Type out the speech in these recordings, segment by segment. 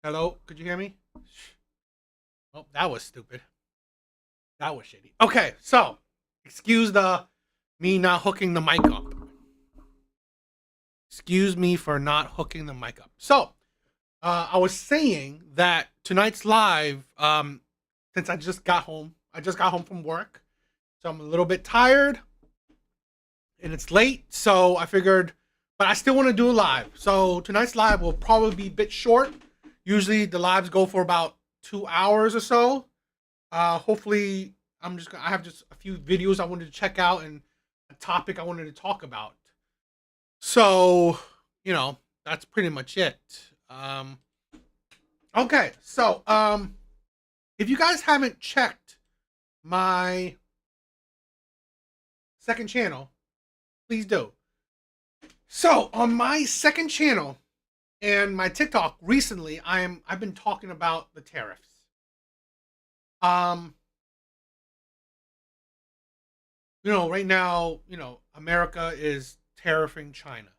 Hello, could you hear me? Oh, that was stupid. That was shitty. Okay, so excuse the me not hooking the mic up. Excuse me for not hooking the mic up. So, I was saying that tonight's live, since I just got home from work, so I'm a little bit tired, and it's late, so I figured, but I still want to do a live. So tonight's live will probably be a bit short. Usually the lives go for about 2 hours or so. Hopefully, I have just a few videos I wanted to check out and a topic I wanted to talk about. So, that's pretty much it. Um, okay, so if you guys haven't checked my second channel, please do. So on my second channel and my TikTok recently, I've been talking about the tariffs. Um, right now, America is tariffing China.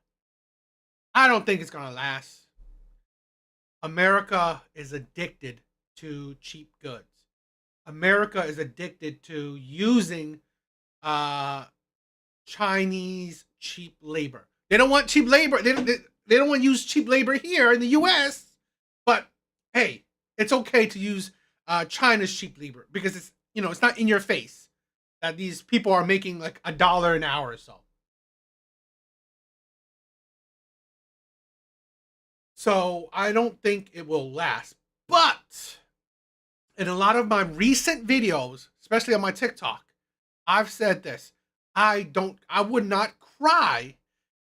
I don't think it's gonna last. America is addicted to cheap goods. America is addicted to using uh, Chinese cheap labor. They don't want cheap labor. They don't want to use cheap labor here in the U.S. But hey, it's okay to use China's cheap labor because it's not in your face that these people are making like $1 an hour or so. So I don't think it will last. But in a lot of my recent videos, especially on my TikTok, I've said this. I would not cry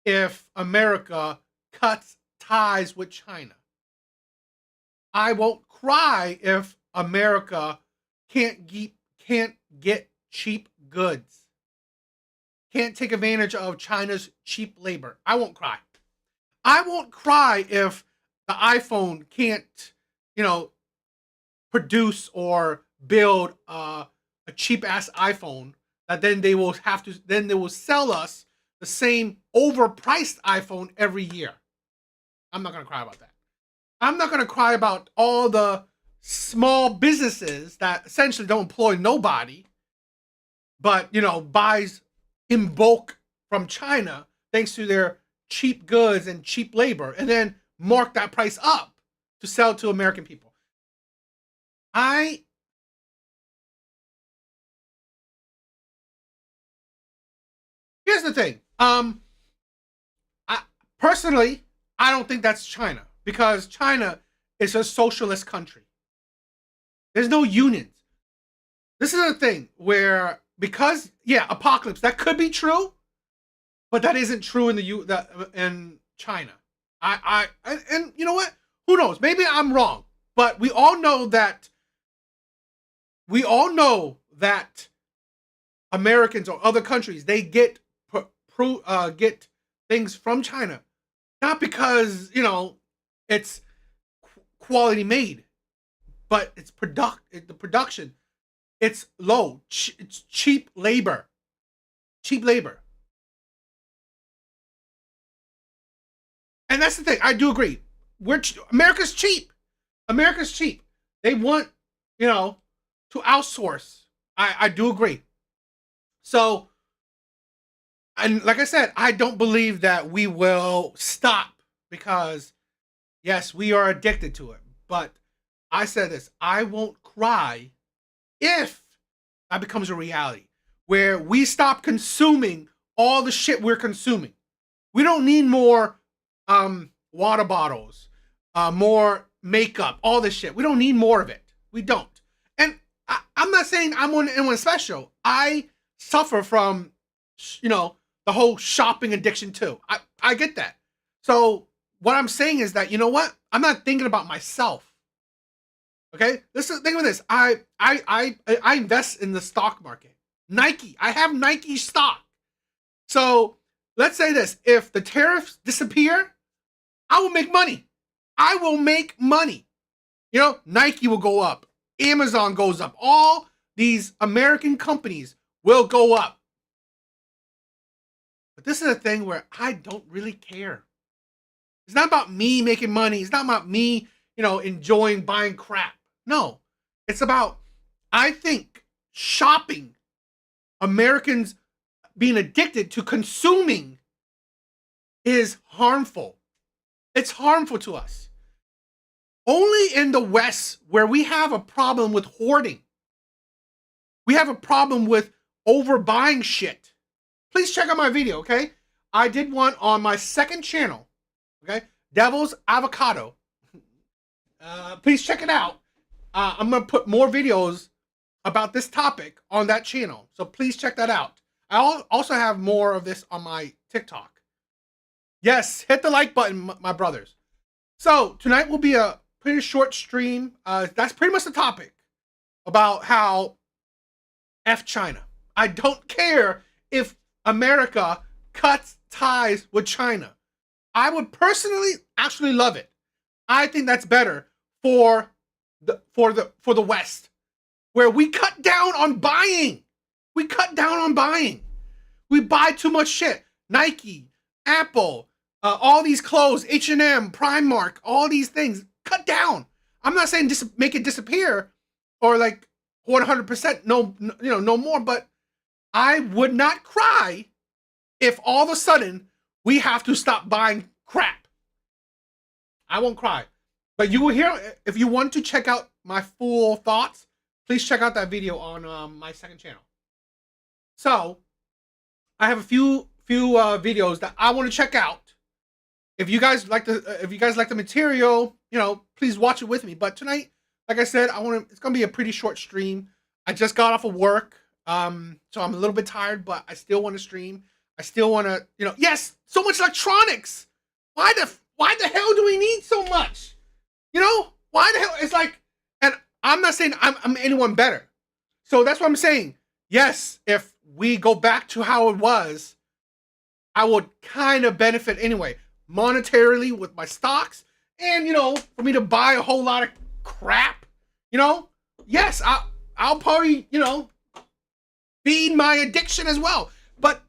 if America cuts ties with China. I won't cry if America can't get cheap goods. Can't take advantage of China's cheap labor. I won't cry. I won't cry if the iPhone can't, produce or build a cheap ass iPhone that then they will sell us the same overpriced iPhone every year. I'm not gonna cry about that. I'm not gonna cry about all the small businesses that essentially don't employ nobody, but buys in bulk from China thanks to their cheap goods and cheap labor, and then mark that price up to sell to American people. I Here's the thing. I personally I don't think that's China because China is a socialist country. There's no unions. This is a thing where because apocalypse that could be true, but that isn't true in China. And you know what? Who knows? Maybe I'm wrong, but we all know that Americans or other countries they get things from China, not because it's quality made, but the production it's low. It's cheap labor, cheap labor, and that's the thing. I do agree. America's cheap. America's cheap. They want to outsource. I do agree. So and like I said, I don't believe that we will stop because yes, we are addicted to it. But I said this: I won't cry if that becomes a reality, where we stop consuming all the shit we're consuming. We don't need more water bottles, more makeup, all this shit. We don't need more of it. We don't. And I'm not saying I'm anyone special. I suffer from, the whole shopping addiction too. I get that. So what I'm saying is that I'm not thinking about myself. Okay, think of this. I invest in the stock market. Nike. I have Nike stock. So let's say this: if the tariffs disappear, I will make money. I will make money. Nike will go up. Amazon goes up. All these American companies will go up. But this is a thing where I don't really care. It's not about me making money. It's not about me enjoying buying crap. No, it's about, I think, shopping, Americans being addicted to consuming is harmful. It's harmful to us. Only in the West, where we have a problem with hoarding, we have a problem with overbuying shit. Please check out my video, okay? I did one on my second channel, okay? Devil's Avocado. Please check it out. I'm gonna put more videos about this topic on that channel, so please check that out. I also have more of this on my TikTok. Yes, hit the like button, my brothers. So tonight will be a pretty short stream. That's pretty much the topic about how F China. I don't care if America cuts ties with China. I would personally actually love it. I think that's better for the West, where we cut down on buying. We cut down on buying. We buy too much shit. Nike, Apple, all these clothes, H&M, Primark, all these things. Cut down. I'm not saying make it disappear or like 100% no more, but I would not cry if all of a sudden we have to stop buying crap. I won't cry. But you will hear, if you want to check out my full thoughts, please check out that video on my second channel. So, I have a few videos that I want to check out. If you guys like the material, please watch it with me. But tonight, like I said, it's gonna be a pretty short stream. I just got off of work, so I'm a little bit tired, but I still want to stream. I still want to, yes, so much electronics. Why the hell do we need so much? Why the hell? It's like, and I'm not saying I'm anyone better. So that's what I'm saying. Yes, if we go back to how it was, I would kind of benefit anyway, monetarily with my stocks, and for me to buy a whole lot of crap. Yes, I'll probably feed my addiction as well. But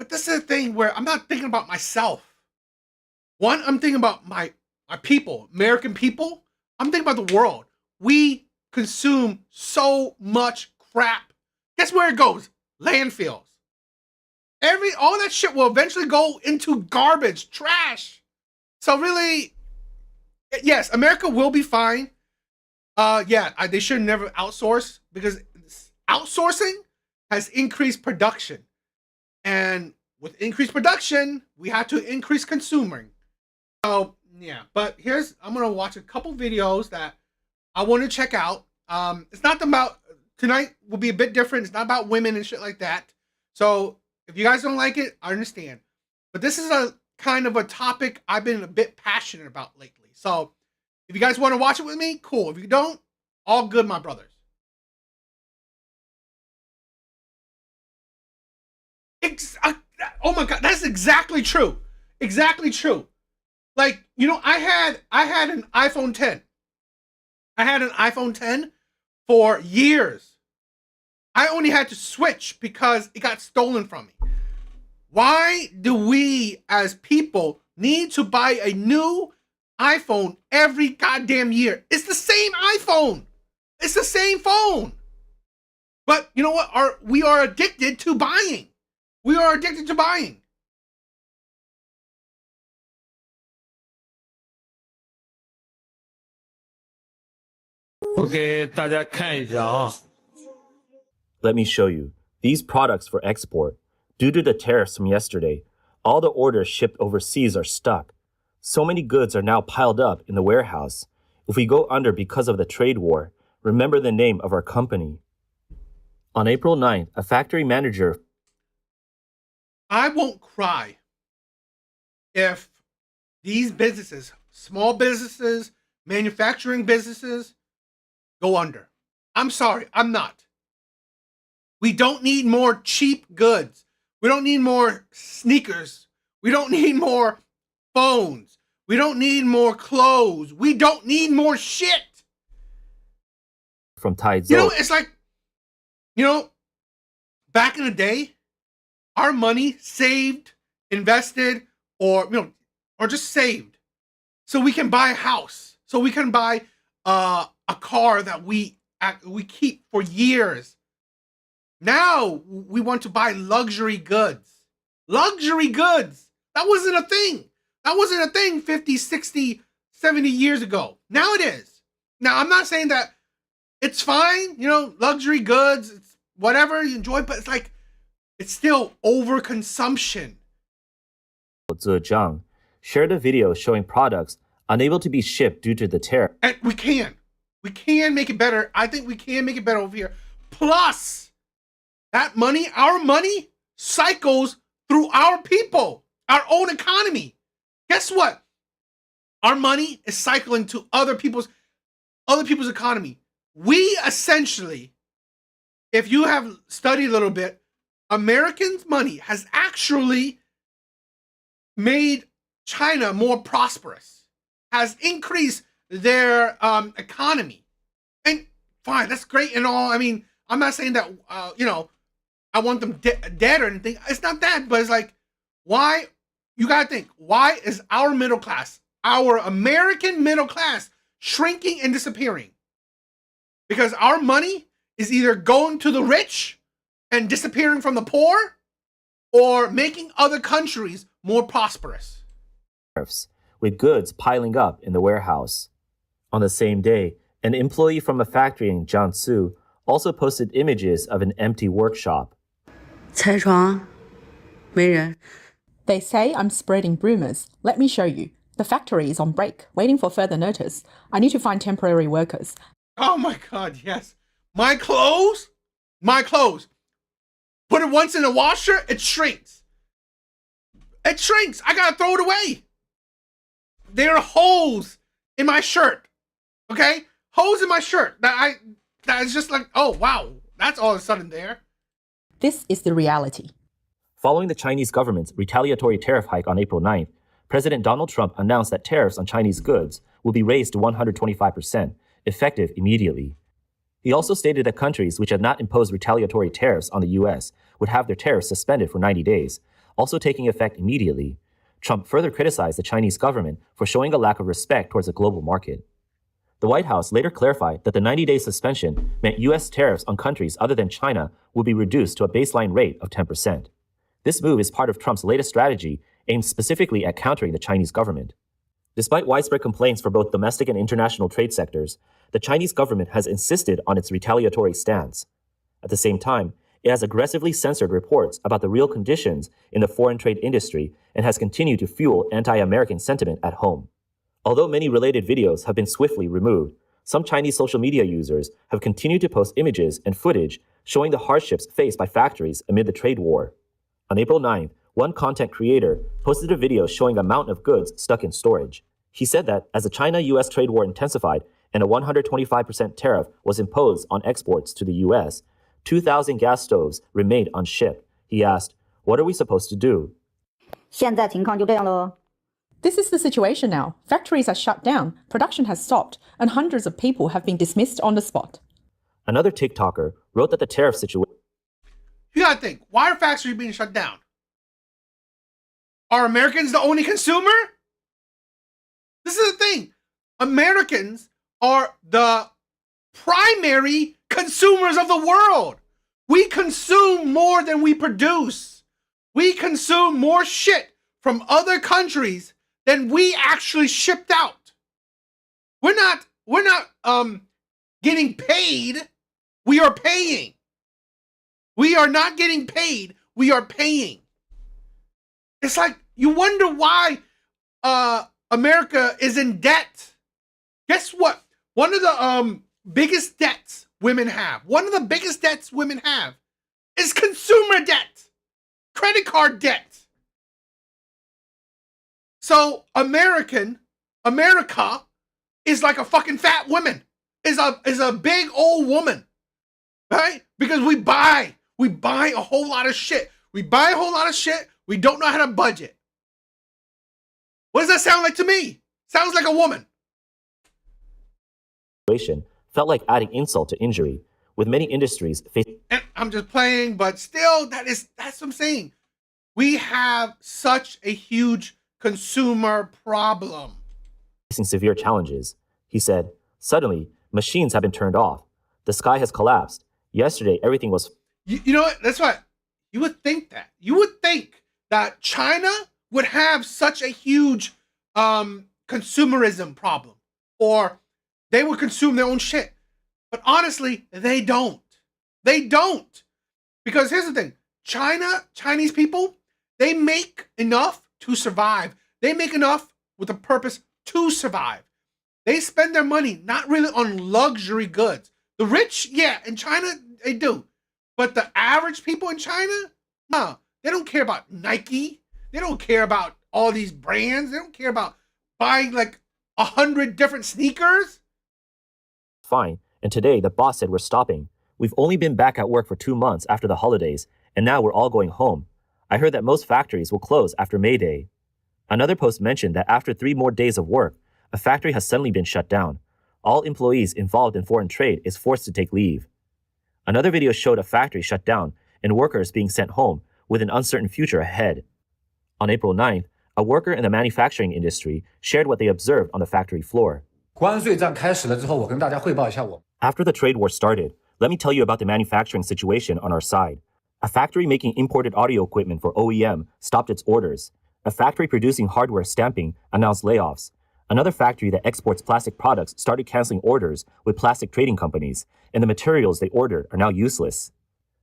this is the thing where I'm not thinking about myself. One, I'm thinking about my people, American people. I'm thinking about the world. We consume so much crap. Guess where it goes? Landfills. All that shit will eventually go into garbage, trash. So really, yes, America will be fine. They should never outsource, because outsourcing has increased production. And with increased production, we have to increase consuming. So, yeah, but I'm going to watch a couple videos that I want to check out. It's not about, tonight will be a bit different. It's not about women and shit like that. So if you guys don't like it, I understand. But this is a kind of a topic I've been a bit passionate about lately. So if you guys want to watch it with me, cool. If you don't, all good, my brothers. Oh my God, that's exactly true. Exactly true. Like, I had an iPhone 10. I had an iPhone 10 for years. I only had to switch because it got stolen from me. Why do we as people need to buy a new iPhone every goddamn year? It's the same iPhone. It's the same phone. But you know what? We are addicted to buying. We are addicted to buying. OK，大家看一下啊。Let me show you. These products for export. Due to the tariffs from yesterday, all the orders shipped overseas are stuck. So many goods are now piled up in the warehouse. If we go under because of the trade war, remember the name of our company. On April 9th, a factory manager... I won't cry if these businesses, small businesses, manufacturing businesses, go under. I'm sorry, I'm not. We don't need more cheap goods. We don't need more sneakers. We don't need more phones. We don't need more clothes. We don't need more shit. From Tide Zone. It's like, back in the day, our money saved, invested, or just saved, so we can buy a house. so we can buy a car that we keep for years. Now we want to buy luxury goods. Luxury goods. That wasn't a thing. That wasn't a thing 50, 60, 70 years ago. Now it is. Now, I'm not saying that it's fine, luxury goods, it's whatever you enjoy, but it's like, it's still overconsumption. Zhejiang shared a video showing products unable to be shipped due to the tariff. And we can make it better. I think we can make it better over here. Plus, that money, our money, cycles through our people, our own economy. Guess what? Our money is cycling to other people's economy. We essentially, if you have studied a little bit, Americans' money has actually made China more prosperous, has increased their economy. And fine, that's great and all. I mean, I'm not saying that, I want them dead or anything. It's not that, but it's like, why? You gotta think, why is our middle class, our American middle class, shrinking and disappearing? Because our money is either going to the rich and disappearing from the poor, or making other countries more prosperous. With goods piling up in the warehouse. On the same day, an employee from a factory in Jiangsu also posted images of an empty workshop. 拆床，没人。 They say I'm spreading rumors. Let me show you. The factory is on break, waiting for further notice. I need to find temporary workers. Oh my God, yes. My clothes. Put it once in a washer, it shrinks. It shrinks. I gotta throw it away. There are holes in my shirt. Okay? Holes in my shirt that is just like, oh wow, that's all of a sudden there. This is the reality. Following the Chinese government's retaliatory tariff hike on April 9th, President Donald Trump announced that tariffs on Chinese goods will be raised to 125%, effective immediately. He also stated that countries which had not imposed retaliatory tariffs on the U.S. would have their tariffs suspended for 90 days, also taking effect immediately. Trump further criticized the Chinese government for showing a lack of respect towards the global market. The White House later clarified that the 90-day suspension meant U.S. tariffs on countries other than China would be reduced to a baseline rate of 10%. This move is part of Trump's latest strategy aimed specifically at countering the Chinese government. Despite widespread complaints for both domestic and international trade sectors, the Chinese government has insisted on its retaliatory stance. At the same time, it has aggressively censored reports about the real conditions in the foreign trade industry and has continued to fuel anti-American sentiment at home. Although many related videos have been swiftly removed, some Chinese social media users have continued to post images and footage showing the hardships faced by factories amid the trade war. On April 9th, one content creator posted a video showing a mountain of goods stuck in storage. He said that as the China-US trade war intensified and a 125% tariff was imposed on exports to the US, 2,000 gas stoves remained unshipped. He asked, "What are we supposed to do?" 现在情况就这样咯。 This is the situation now. Factories are shut down, production has stopped, and hundreds of people have been dismissed on the spot. Another TikToker wrote that the tariff situation You gotta think, why are factories being shut down? Are Americans the only consumer? This is the thing. Americans are the primary consumers of the world. We consume more than we produce. We consume more shit from other countries than we actually shipped out. We're not getting paid. We are paying. We are not getting paid. We are paying. It's like you wonder why America is in debt. Guess what? One of the biggest debts women have, is consumer debt, credit card debt. So America is like a fucking fat woman, is a big old woman, right? Because we buy a whole lot of shit. We don't know how to budget. What does that sound like to me? Sounds like a woman. felt like adding insult to injury, with many industries facing... And I'm just playing, but still, that's what I'm saying. We have such a huge consumer problem. Facing severe challenges. He said, "Suddenly, machines have been turned off. The sky has collapsed. Yesterday, everything was..." You know what? That's what you would think that. You would think that China would have such a huge consumerism problem, or they would consume their own shit. But honestly, they don't. They don't. Because here's the thing. Chinese people, they make enough to survive. They make enough with a purpose to survive. They spend their money not really on luxury goods. The rich, yeah, in China, they do. But the average people in China, no, they don't care about Nike. They don't care about all these brands. They don't care about buying like 100 different sneakers. Fine, and today the boss said we're stopping. We've only been back at work for 2 months after the holidays, and now we're all going home. I heard that most factories will close after May Day. Another post mentioned that after 3 more days of work, a factory has suddenly been shut down. All employees involved in foreign trade is forced to take leave. Another video showed a factory shut down and workers being sent home with an uncertain future ahead. On April 9th, a worker in the manufacturing industry shared what they observed on the factory floor. 关税战开始了之后，我跟大家汇报一下我。 After the trade war started, let me tell you about the manufacturing situation on our side. A factory making imported audio equipment for OEM stopped its orders. A factory producing hardware stamping announced layoffs. Another factory that exports plastic products started canceling orders with plastic trading companies, and the materials they ordered are now useless.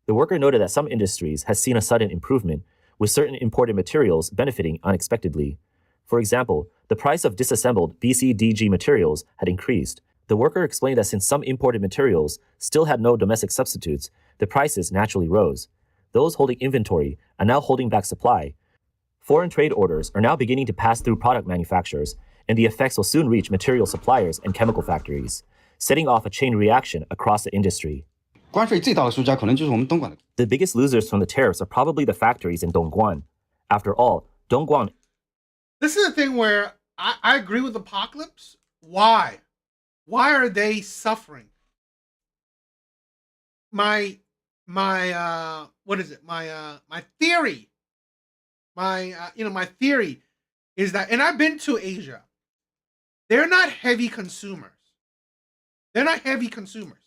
The worker noted that some industries has seen a sudden improvement, with certain imported materials benefiting unexpectedly. For example, the price of disassembled BCDG materials had increased. The worker explained that since some imported materials still had no domestic substitutes, the prices naturally rose. Those holding inventory are now holding back supply. Foreign trade orders are now beginning to pass through product manufacturers, and the effects will soon reach material suppliers and chemical factories, setting off a chain reaction across the industry. 关税最大的输家可能就是我们东莞的。 The biggest losers from the tariffs are probably the factories in Dongguan. After all, Dongguan... This is the thing where I agree with Apocalypse. Why? Why are they suffering? My what is it? My theory. My theory is that, and I've been to Asia. They're not heavy consumers. They're not heavy consumers.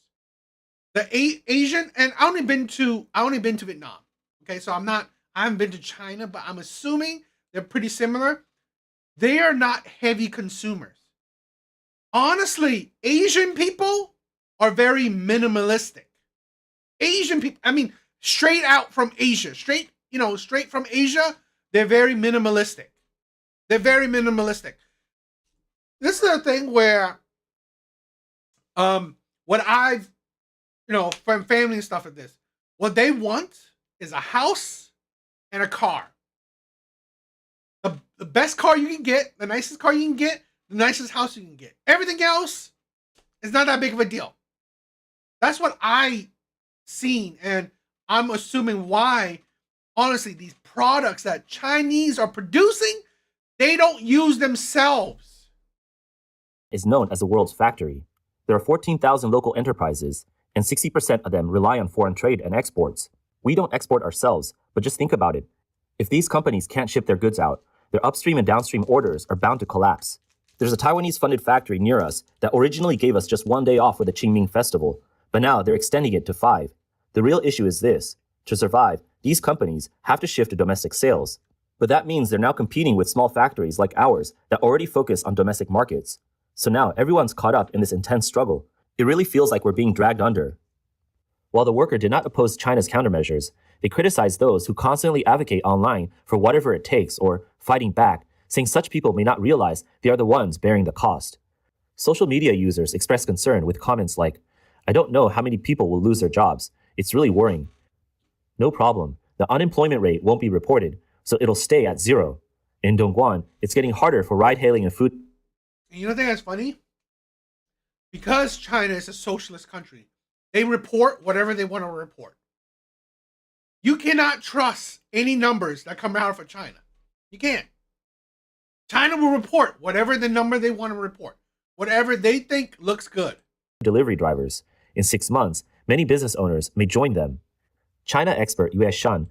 The Asian, and I only been to Vietnam. Okay, so I haven't been to China, but I'm assuming they're pretty similar. They are not heavy consumers. Honestly, Asian people are very minimalistic. Asian people, I mean, straight out from Asia, straight from Asia, they're very minimalistic. They're very minimalistic. This is the thing where, what I've, from family and stuff like this, what they want is a house and a car. The best car you can get, the nicest car you can get, the nicest house you can get. Everything else is not that big of a deal. That's what I seen, and I'm assuming why, honestly, these products that Chinese are producing, they don't use themselves. is known as the world's factory. There are 14,000 local enterprises, and 60% of them rely on foreign trade and exports. We don't export ourselves, but just think about it. If these companies can't ship their goods out, their upstream and downstream orders are bound to collapse. There's a Taiwanese-funded factory near us that originally gave us just 1 day off for the Qingming Festival, but now they're extending it to 5. The real issue is this. To survive, these companies have to shift to domestic sales. But that means they're now competing with small factories like ours that already focus on domestic markets. So now everyone's caught up in this intense struggle. It really feels like we're being dragged under. While the worker did not oppose China's countermeasures, they criticized those who constantly advocate online for whatever it takes or fighting back, saying such people may not realize they are the ones bearing the cost. Social media users expressed concern with comments like, "I don't know how many people will lose their jobs. It's really worrying." No problem. The unemployment rate won't be reported, so it'll stay at 0. In Dongguan, it's getting harder for ride-hailing and food. And you know the thing that's funny? Because China is a socialist country, they report whatever they want to report. You cannot trust any numbers that come out of China. You can't. China will report whatever the number they want to report, whatever they think looks good. Delivery drivers. In 6 months, many business owners may join them. China expert Yue Shan.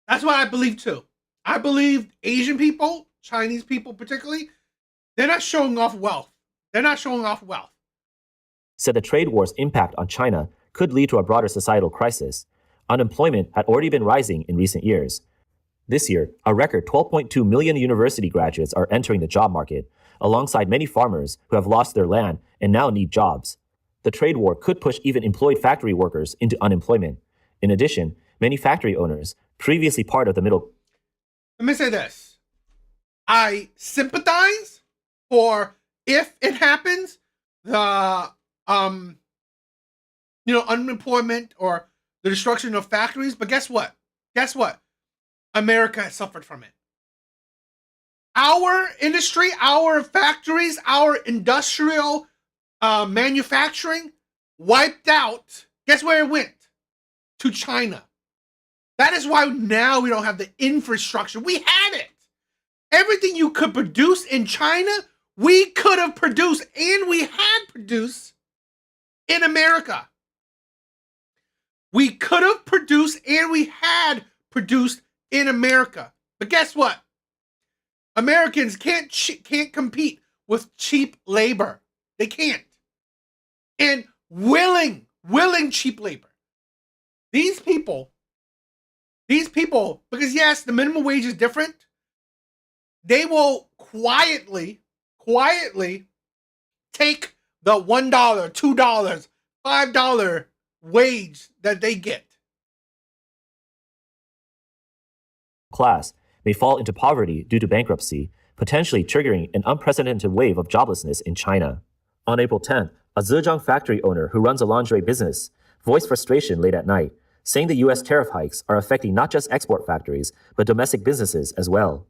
That's what I believe too. I believe Asian people, Chinese people particularly, they're not showing off wealth. They're not showing off wealth. Said the trade war's impact on China could lead to a broader societal crisis. Unemployment had already been rising in recent years. This year, a record 12.2 million university graduates are entering the job market, alongside many farmers who have lost their land and now need jobs. The trade war could push even employed factory workers into unemployment. In addition, many factory owners, previously part of the middle... Let me say this. I sympathize for, if it happens, the unemployment or the destruction of factories. But guess what? America has suffered from it. Our industry, our factories, our industrial manufacturing wiped out. Guess where it went? To China. That is why now we don't have the infrastructure. We had it. Everything you could produce in China, we could have produced, and we had produced in America. We could have produced and we had produced in America. But guess what? Americans can't compete with cheap labor. They can't. And willing cheap labor. These people, because yes, the minimum wage is different, they will quietly take the $1, $2, $5 wage that they get. class may fall into poverty due to bankruptcy, potentially triggering an unprecedented wave of joblessness in China. On April 10th, a Zhejiang factory owner who runs a lingerie business voiced frustration late at night, saying the U.S. tariff hikes are affecting not just export factories, but domestic businesses as well.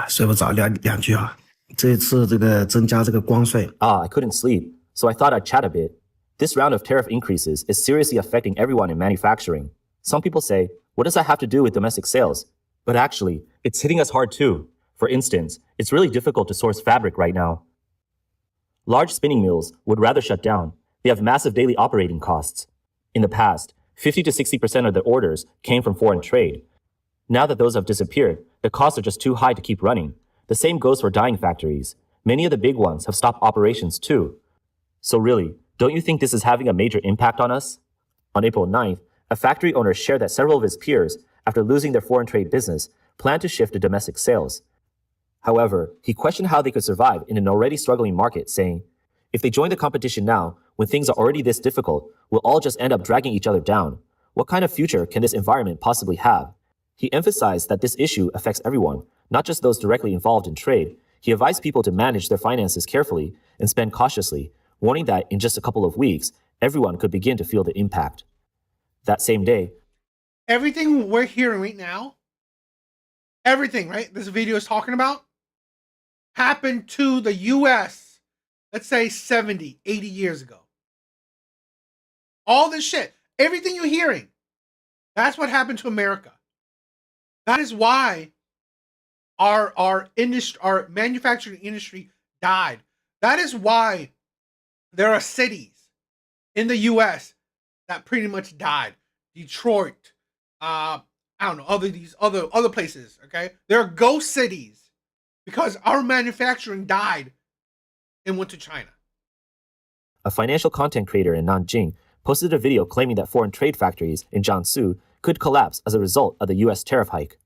睡不着两句啊，这次这个增加这个关税。 I couldn't sleep, so I thought I'd chat a bit. This round of tariff increases is seriously affecting everyone in manufacturing. Some people say, what does that have to do with domestic sales? But actually, it's hitting us hard too. For instance, it's really difficult to source fabric right now. Large spinning mills would rather shut down. They have massive daily operating costs. In the past, 50 to 60% of their orders came from foreign trade. Now that those have disappeared, the costs are just too high to keep running. The same goes for dyeing factories. Many of the big ones have stopped operations too. So really, don't you think this is having a major impact on us? On April 9th, a factory owner shared that several of his peers, after losing their foreign trade business, plan to shift to domestic sales. However, he questioned how they could survive in an already struggling market, saying, if they join the competition now, when things are already this difficult, we'll all just end up dragging each other down. What kind of future can this environment possibly have? He emphasized that this issue affects everyone, not just those directly involved in trade. He advised people to manage their finances carefully and spend cautiously, warning that in just a couple of weeks, everyone could begin to feel the impact. That same day, everything we're hearing right now, everything, right, this video is talking about, happened to the U.S., let's say 70, 80 years ago. All this shit, everything you're hearing, that's what happened to America. That is why our industry, our manufacturing industry died. That is why there are cities in the U.S. that pretty much died. Detroit, I don't know, these other places. Okay, there are ghost cities because our manufacturing died and went to China. A financial content creator in Nanjing posted a video claiming that foreign trade factories in Jiangsu could collapse as a result of the U.S. tariff hike.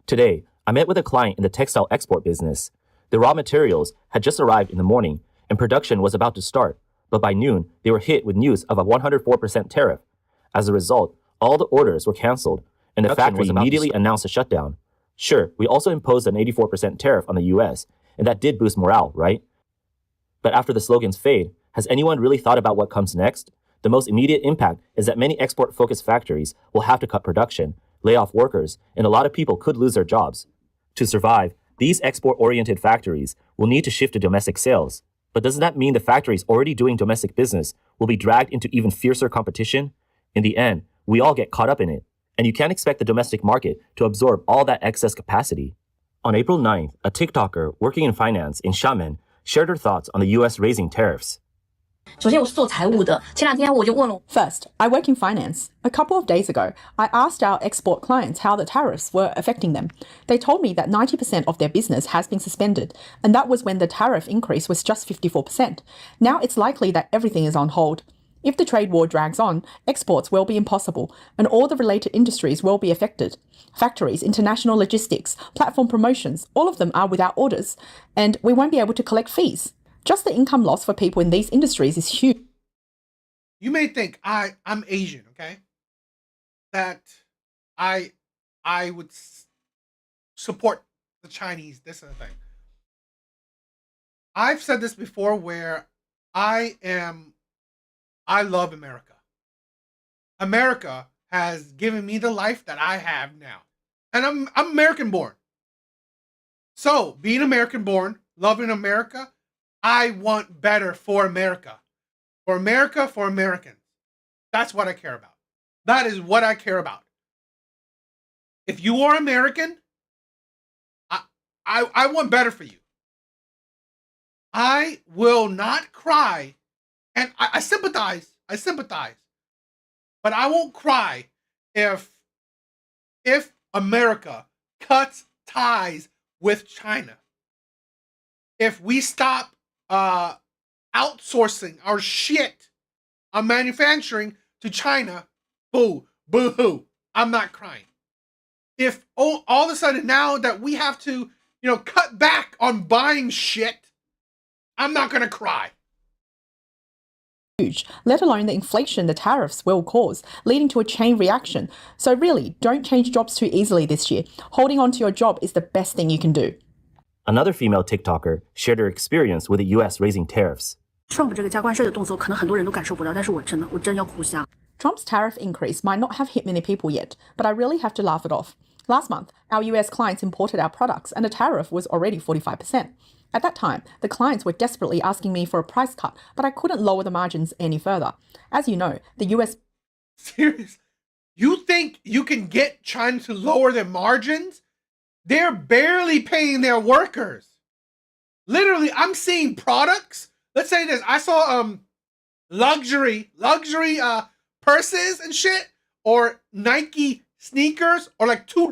Today, I met with a client in the textile export business. The raw materials had just arrived in the morning, and production was about to start, but by noon, they were hit with news of a 104% tariff. As a result, all the orders were canceled, and the factory immediately announced a shutdown. Sure, we also imposed an 84% tariff on the US, and that did boost morale, right? But after the slogans fade, has anyone really thought about what comes next? The most immediate impact is that many export-focused factories will have to cut production, lay off workers, and a lot of people could lose their jobs. To survive, these export-oriented factories will need to shift to domestic sales. But doesn't that mean the factories already doing domestic business will be dragged into even fiercer competition? In the end, we all get caught up in it, and you can't expect the domestic market to absorb all that excess capacity. On April 9th, a TikToker working in finance in Xiamen shared her thoughts on the US raising tariffs. 首先我是做财务的，前2天我就问了。First, I work in finance. A couple of days ago, I asked our export clients how the tariffs were affecting them. They told me that 90% of their business has been suspended, and that was when the tariff increase was just 54%. Now it's likely that everything is on hold. If the trade war drags on, exports will be impossible, and all the related industries will be affected. Factories, international logistics, platform promotions, all of them are without orders, and we won't be able to collect fees. Just the income loss for people in these industries is huge. You may think I'm Asian, okay? That I would support the Chinese, this and the thing. I've said this before where I love America. America has given me the life that I have now. And I'm American born. So, being American born, loving America, I want better for America. For America, for Americans. That's what I care about. That is what I care about. If you are American, I want better for you. I will not cry. And I sympathize. But I won't cry if America cuts ties with China. If we stop outsourcing our shit, our manufacturing to China, boo-hoo, I'm not crying. If all of a sudden now that we have to, cut back on buying shit, I'm not gonna cry. Huge, let alone the inflation the tariffs will cause, leading to a chain reaction. So really, don't change jobs too easily this year. Holding on to your job is the best thing you can do. Another female TikToker shared her experience with the US raising tariffs. Trump 这个加关税的动作，可能很多人都感受不到，但是我真要哭瞎。Trump's tariff increase might not have hit many people yet, but I really have to laugh it off. Last month, our US clients imported our products and the tariff was already 45%. At that time, the clients were desperately asking me for a price cut, but I couldn't lower the margins any further. As you know, the US... Serious? You think you can get China to lower their margins? They're barely paying their workers. Literally, I'm seeing products. Let's say this. I saw luxury purses and shit, or Nike sneakers, or like $2.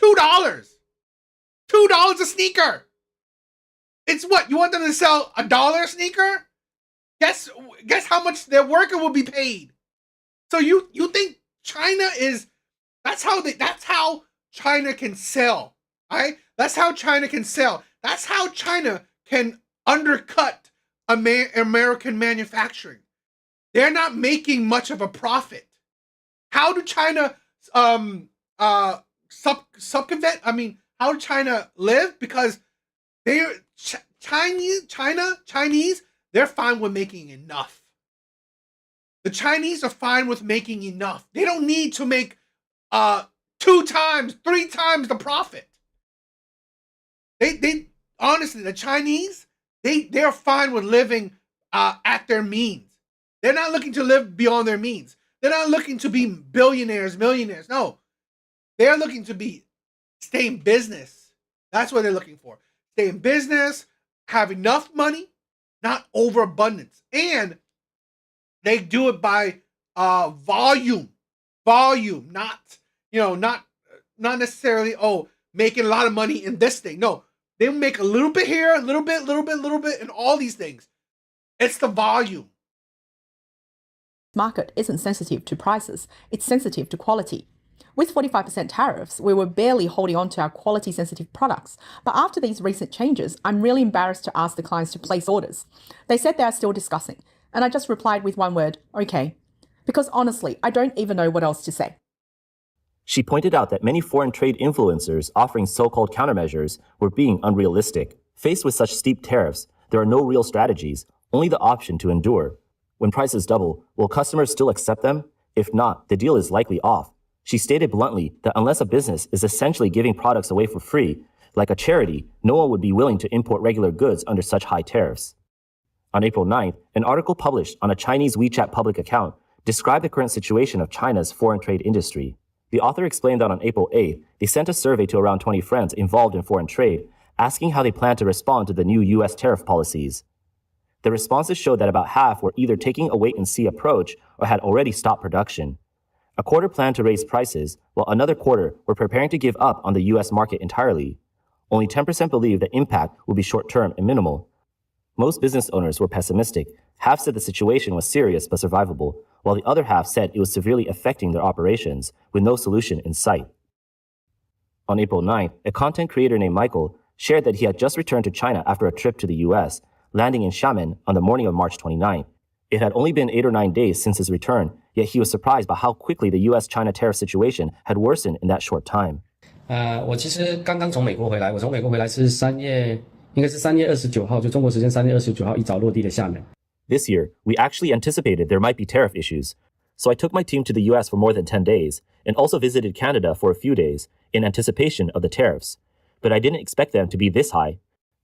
$2 a sneaker. It's what? You want them to sell $1 sneaker? Guess how much their worker will be paid. So you think China is that's how China can sell, right? That's how China can sell. That's how China can undercut American manufacturing. They're not making much of a profit. How do China subconvent? I mean, how do China live? Because Chinese, they're fine with making enough. The Chinese are fine with making enough. They don't need to make 2 times, 3 times the profit. They honestly, the Chinese, they're fine with living at their means. They're not looking to live beyond their means. They're not looking to be billionaires, millionaires. No, they're looking to stay in business. That's what they're looking for. Stay in business, have enough money, not overabundance. And they do it by volume, not necessarily, making a lot of money in this thing. No, they make a little bit here, a little bit, and all these things. It's the volume. Market isn't sensitive to prices, it's sensitive to quality. With 45% tariffs, we were barely holding on to our quality-sensitive products. But after these recent changes, I'm really embarrassed to ask the clients to place orders. They said they are still discussing, and I just replied with one word, okay. Because honestly, I don't even know what else to say. She pointed out that many foreign trade influencers offering so-called countermeasures were being unrealistic. Faced with such steep tariffs, there are no real strategies, only the option to endure. When prices double, will customers still accept them? If not, the deal is likely off. She stated bluntly that unless a business is essentially giving products away for free, like a charity, no one would be willing to import regular goods under such high tariffs. On April 9th, an article published on a Chinese WeChat public account described the current situation of China's foreign trade industry. The author explained that on April 8th, they sent a survey to around 20 friends involved in foreign trade, asking how they plan to respond to the new U.S. tariff policies. The responses showed that about half were either taking a wait-and-see approach or had already stopped production. A quarter planned to raise prices, while another quarter were preparing to give up on the U.S. market entirely. Only 10% believed the impact would be short-term and minimal. Most business owners were pessimistic. Half said the situation was serious but survivable, while the other half said it was severely affecting their operations, with no solution in sight. On April 9th, a content creator named Michael shared that he had just returned to China after a trip to the U.S., landing in Xiamen on the morning of March 29th. It had only been 8 or 9 days since his return, yet he was surprised by how quickly the U.S.-China tariff situation had worsened in that short time. 我其实刚刚从美国回来，我从美国回来是应该是3月29号，就中国时间3月29号一早落地的厦门。 This year, we actually anticipated there might be tariff issues, so I took my team to the U.S. for more than 10 days and also visited Canada for a few days in anticipation of the tariffs. But I didn't expect them to be this high.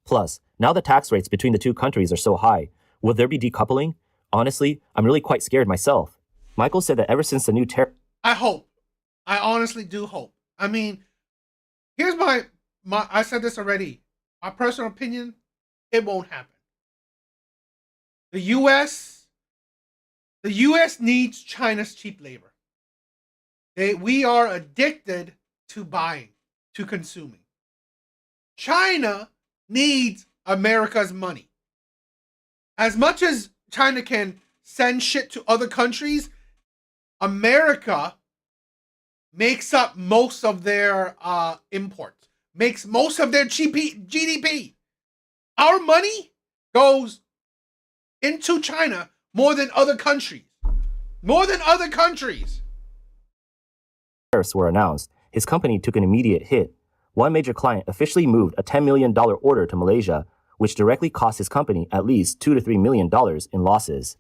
Plus, now the tax rates between the two countries are so high. Will there be decoupling? Honestly, I'm really quite scared myself. Michael said that ever since the new tariff... I hope. I honestly do hope. I mean, here's my I said this already. My personal opinion, it won't happen. The U.S. needs China's cheap labor. We are addicted to buying, to consuming. China needs America's money. As much as China can send shit to other countries, America makes up most of their imports, makes most of their GDP. Our money goes into China more than other countries. More than other countries. Tariffs were announced, his company took an immediate hit. One major client officially moved a $10 million order to Malaysia, which directly cost his company at least $2 to $3 million in losses.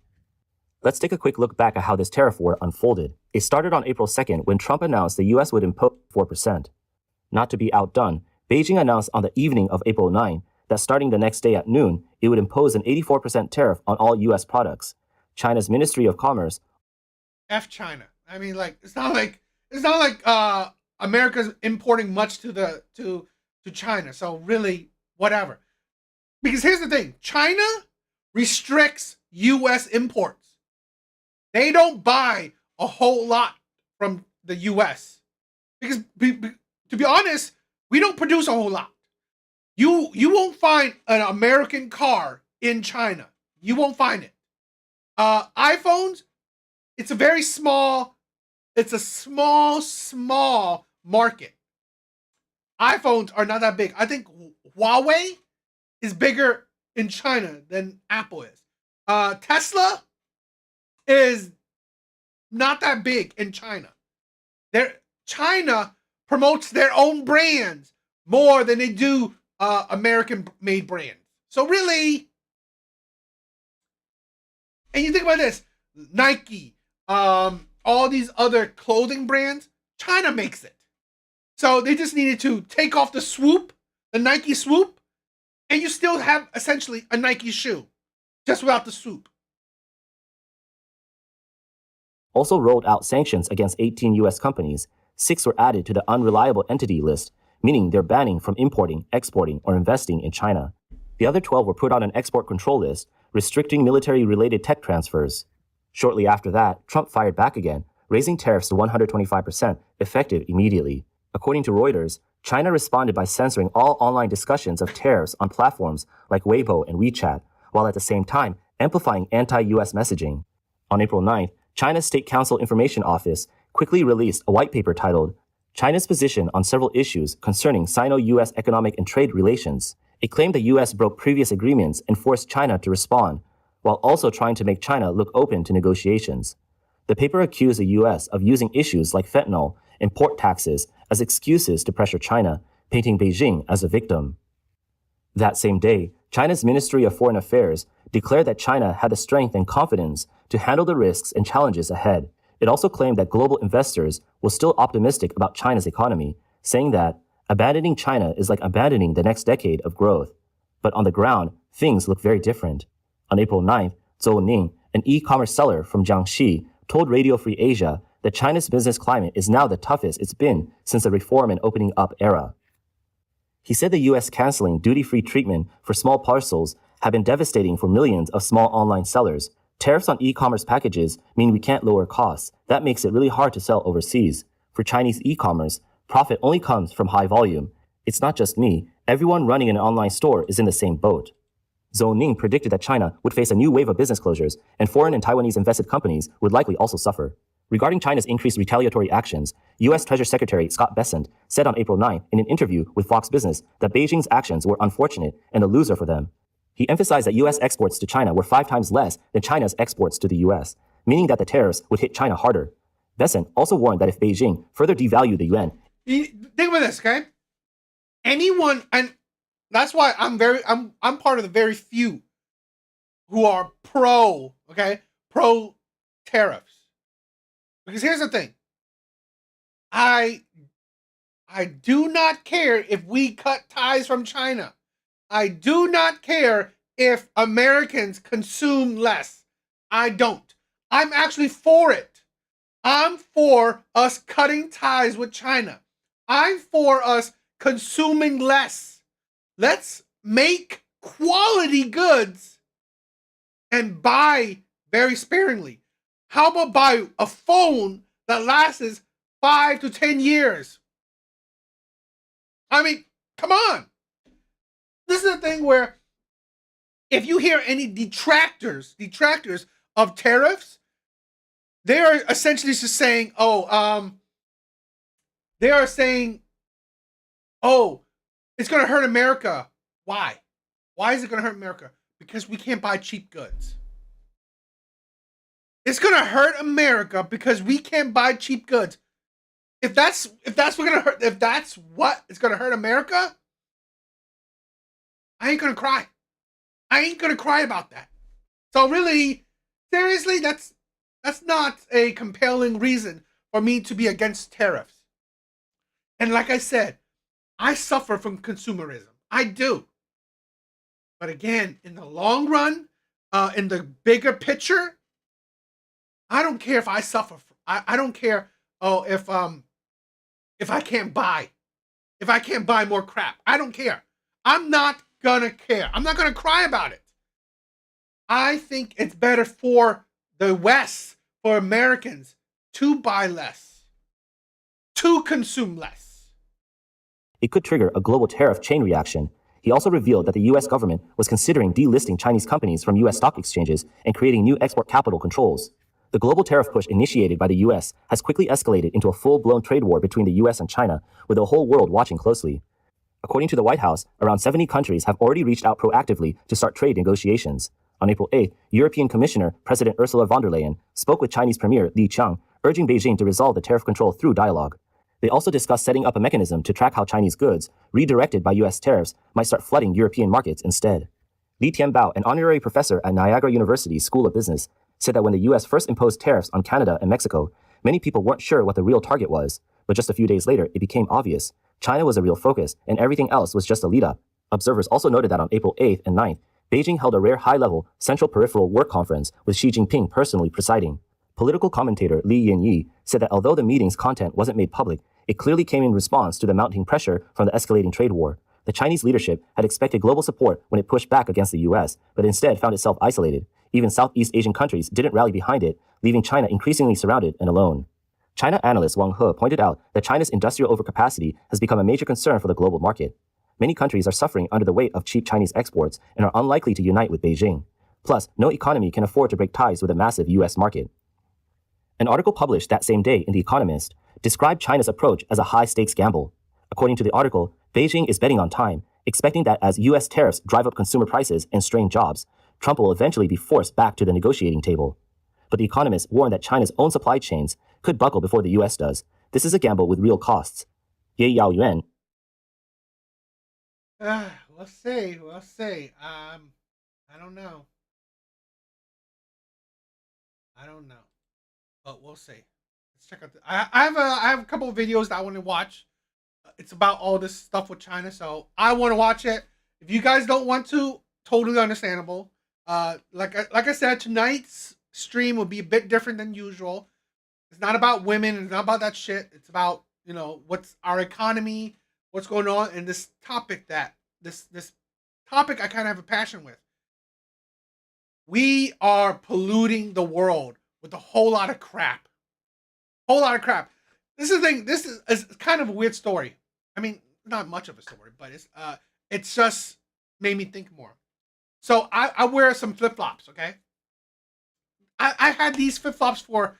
Let's take a quick look back at how this tariff war unfolded. It started on April 2nd when Trump announced the U.S. would impose 4%. Not to be outdone, Beijing announced on the evening of April 9 that starting the next day at noon, it would impose an 84% tariff on all U.S. products. China's Ministry of Commerce... F China. I mean, like, it's not like America's importing much to China. So really, whatever. Because here's the thing. China restricts U.S. imports. They don't buy a whole lot from the U.S. Because, to be honest, we don't produce a whole lot. You won't find an American car in China. You won't find it. iPhones, it's a small market. iPhones are not that big. I think Huawei is bigger in China than Apple is. Tesla is not that big in China. China promotes their own brands more than they do American-made brands. So really, and you think about this, Nike, all these other clothing brands, China makes it. So they just needed to take off the swoop, the Nike swoop, and you still have essentially a Nike shoe, just without the swoop. Also rolled out sanctions against 18 U.S. companies. 6 were added to the unreliable entity list, meaning they're banning from importing, exporting, or investing in China. The other 12 were put on an export control list, restricting military-related tech transfers. Shortly after that, Trump fired back again, raising tariffs to 125%, effective immediately. According to Reuters, China responded by censoring all online discussions of tariffs on platforms like Weibo and WeChat, while at the same time amplifying anti-U.S. messaging. On April 9th, China's State Council Information Office quickly released a white paper titled China's Position on Several Issues Concerning Sino-U.S. Economic and Trade Relations. It claimed the U.S. broke previous agreements and forced China to respond, while also trying to make China look open to negotiations. The paper accused the U.S. of using issues like fentanyl and port taxes as excuses to pressure China, painting Beijing as a victim. That same day, China's Ministry of Foreign Affairs declared that China had the strength and confidence to handle the risks and challenges ahead. It also claimed that global investors were still optimistic about China's economy, saying that abandoning China is like abandoning the next decade of growth. But on the ground, things look very different. On April 9th, Zhou Ning, an e-commerce seller from Jiangxi, told Radio Free Asia that China's business climate is now the toughest it's been since the reform and opening up era. He said the U.S. canceling duty-free treatment for small parcels have been devastating for millions of small online sellers. Tariffs on e-commerce packages mean we can't lower costs. That makes it really hard to sell overseas. For Chinese e-commerce, profit only comes from high volume. It's not just me. Everyone running an online store is in the same boat. Zhou Ning predicted that China would face a new wave of business closures, and foreign and Taiwanese invested companies would likely also suffer. Regarding China's increased retaliatory actions, U.S. Treasury Secretary Scott Bessent said on April 9 in an interview with Fox Business that Beijing's actions were unfortunate and a loser for them. He emphasized that U.S. exports to China were 5 times less than China's exports to the U.S., meaning that the tariffs would hit China harder. Bessent also warned that if Beijing further devalued the yuan... Think about this, okay? Anyone, and that's why I'm part of the very few who are pro tariffs. Because here's the thing. I do not care if we cut ties from China. I do not care if Americans consume less. I don't. I'm actually for it. I'm for us cutting ties with China. I'm for us consuming less. Let's make quality goods and buy very sparingly. How about buy a phone that lasts 5 to 10 years? I mean, come on. This is a thing where if you hear any detractors of tariffs, they are essentially just saying, they are saying, it's going to hurt America. Why? Why is it going to hurt America? Because we can't buy cheap goods. It's going to hurt America because we can't buy cheap goods. If that's what it's going to hurt America, I ain't going to cry. I ain't going to cry about that. So really, seriously, that's not a compelling reason for me to be against tariffs. And like I said, I suffer from consumerism. I do. But again, in the long run, in the bigger picture, I don't care if I suffer. I don't care. If I can't buy more crap. I don't care. I'm not gonna care. I'm not gonna cry about it. I think it's better for the West, for Americans, to buy less, to consume less. It could trigger a global tariff chain reaction. He also revealed that the U.S. government was considering delisting Chinese companies from U.S. stock exchanges and creating new export capital controls. The global tariff push initiated by the U.S. has quickly escalated into a full-blown trade war between the U.S. and China, with the whole world watching closely. According to the White House, around 70 countries have already reached out proactively to start trade negotiations. On April 8th, European Commissioner President Ursula von der Leyen spoke with Chinese Premier Li Qiang, urging Beijing to resolve the tariff control through dialogue. They also discussed setting up a mechanism to track how Chinese goods, redirected by U.S. tariffs, might start flooding European markets instead. Li Tianbao, an honorary professor at Niagara University's School of Business, said that when the U.S. first imposed tariffs on Canada and Mexico, many people weren't sure what the real target was, but just a few days later, it became obvious. China was a real focus, and everything else was just a lead-up. Observers also noted that on April 8th and 9th, Beijing held a rare high-level Central Peripheral Work Conference with Xi Jinping personally presiding. Political commentator Li Yanyi said that although the meeting's content wasn't made public, it clearly came in response to the mounting pressure from the escalating trade war. The Chinese leadership had expected global support when it pushed back against the U.S., but instead found itself isolated. Even Southeast Asian countries didn't rally behind it, leaving China increasingly surrounded and alone. China analyst Wang He pointed out that China's industrial overcapacity has become a major concern for the global market. Many countries are suffering under the weight of cheap Chinese exports and are unlikely to unite with Beijing. Plus, no economy can afford to break ties with a massive U.S. market. An article published that same day in The Economist described China's approach as a high-stakes gamble. According to the article, Beijing is betting on time, expecting that as U.S. tariffs drive up consumer prices and strain jobs, Trump will eventually be forced back to the negotiating table. But The Economist warned that China's own supply chains could buckle before the U.S. does. This is a gamble with real costs. Ye Yaoyuan. We'll see. I don't know. But we'll see. Let's check out. I have a couple of videos that I want to watch. It's about all this stuff with China, so I want to watch it. If you guys don't want to, totally understandable. Like I said, tonight's stream will be a bit different than usual. It's not about women. It's not about that shit. It's about, what's our economy, what's going on, and this topic I kind of have a passion with. We are polluting the world with a whole lot of crap. Whole lot of crap. This is the thing. This is kind of a weird story. I mean, not much of a story, but it's just made me think more. So I wear some flip flops. Okay. I had these flip flops for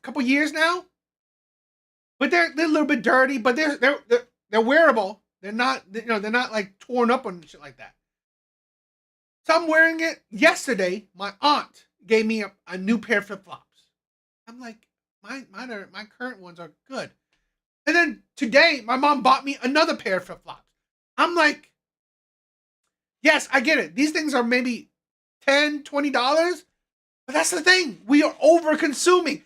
couple years now, but they're a little bit dirty, but they're wearable. They're not they're not like torn up and shit like that. So I'm wearing it. Yesterday, my aunt gave me a new pair of flip flops. I'm like, my current ones are good. And then today, my mom bought me another pair of flip flops. I'm like, yes, I get it. These things are maybe $10, $20, but that's the thing. We are over consuming.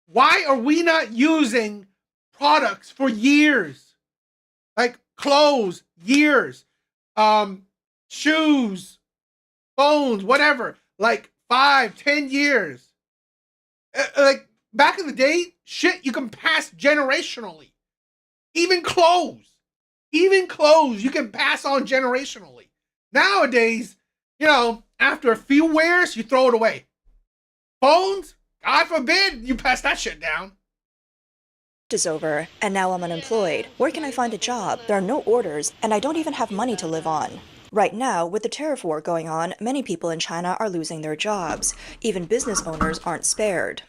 Why are we not using products for years? Like clothes, years, shoes, phones, whatever, like 5, 10 years. Like back in the day, shit you can pass generationally. Even clothes you can pass on generationally. Nowadays, after a few wears, you throw it away. Phones, God forbid you pass that shit down. Is over, and now I'm unemployed. Where can I find a job? There are no orders, and I don't even have money to live on. Right now, with the tariff war going on, many people in China are losing their jobs. Even business owners aren't spared.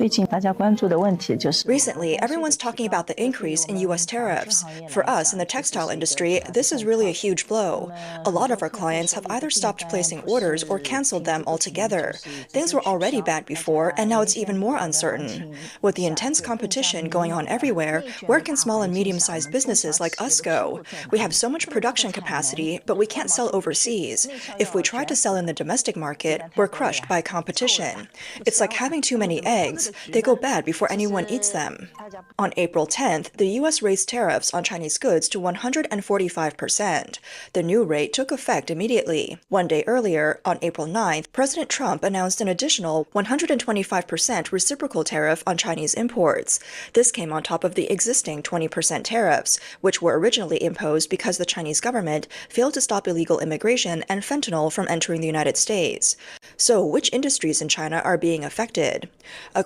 Recently, everyone's talking about the increase in U.S. tariffs. For us in the textile industry, this is really a huge blow. A lot of our clients have either stopped placing orders or canceled them altogether. Things were already bad before, and now it's even more uncertain. With the intense competition going on everywhere, where can small and medium-sized businesses like us go? We have so much production capacity, but we can't sell overseas. If we try to sell in the domestic market, we're crushed by competition. It's like having too many eggs. They go bad before anyone eats them. On April 10th, the U.S. raised tariffs on Chinese goods to 145%. The new rate took effect immediately. One day earlier, on April 9th, President Trump announced an additional 125% reciprocal tariff on Chinese imports. This came on top of the existing 20% tariffs, which were originally imposed because the Chinese government failed to stop illegal immigration and fentanyl from entering the United States. So, which industries in China are being affected?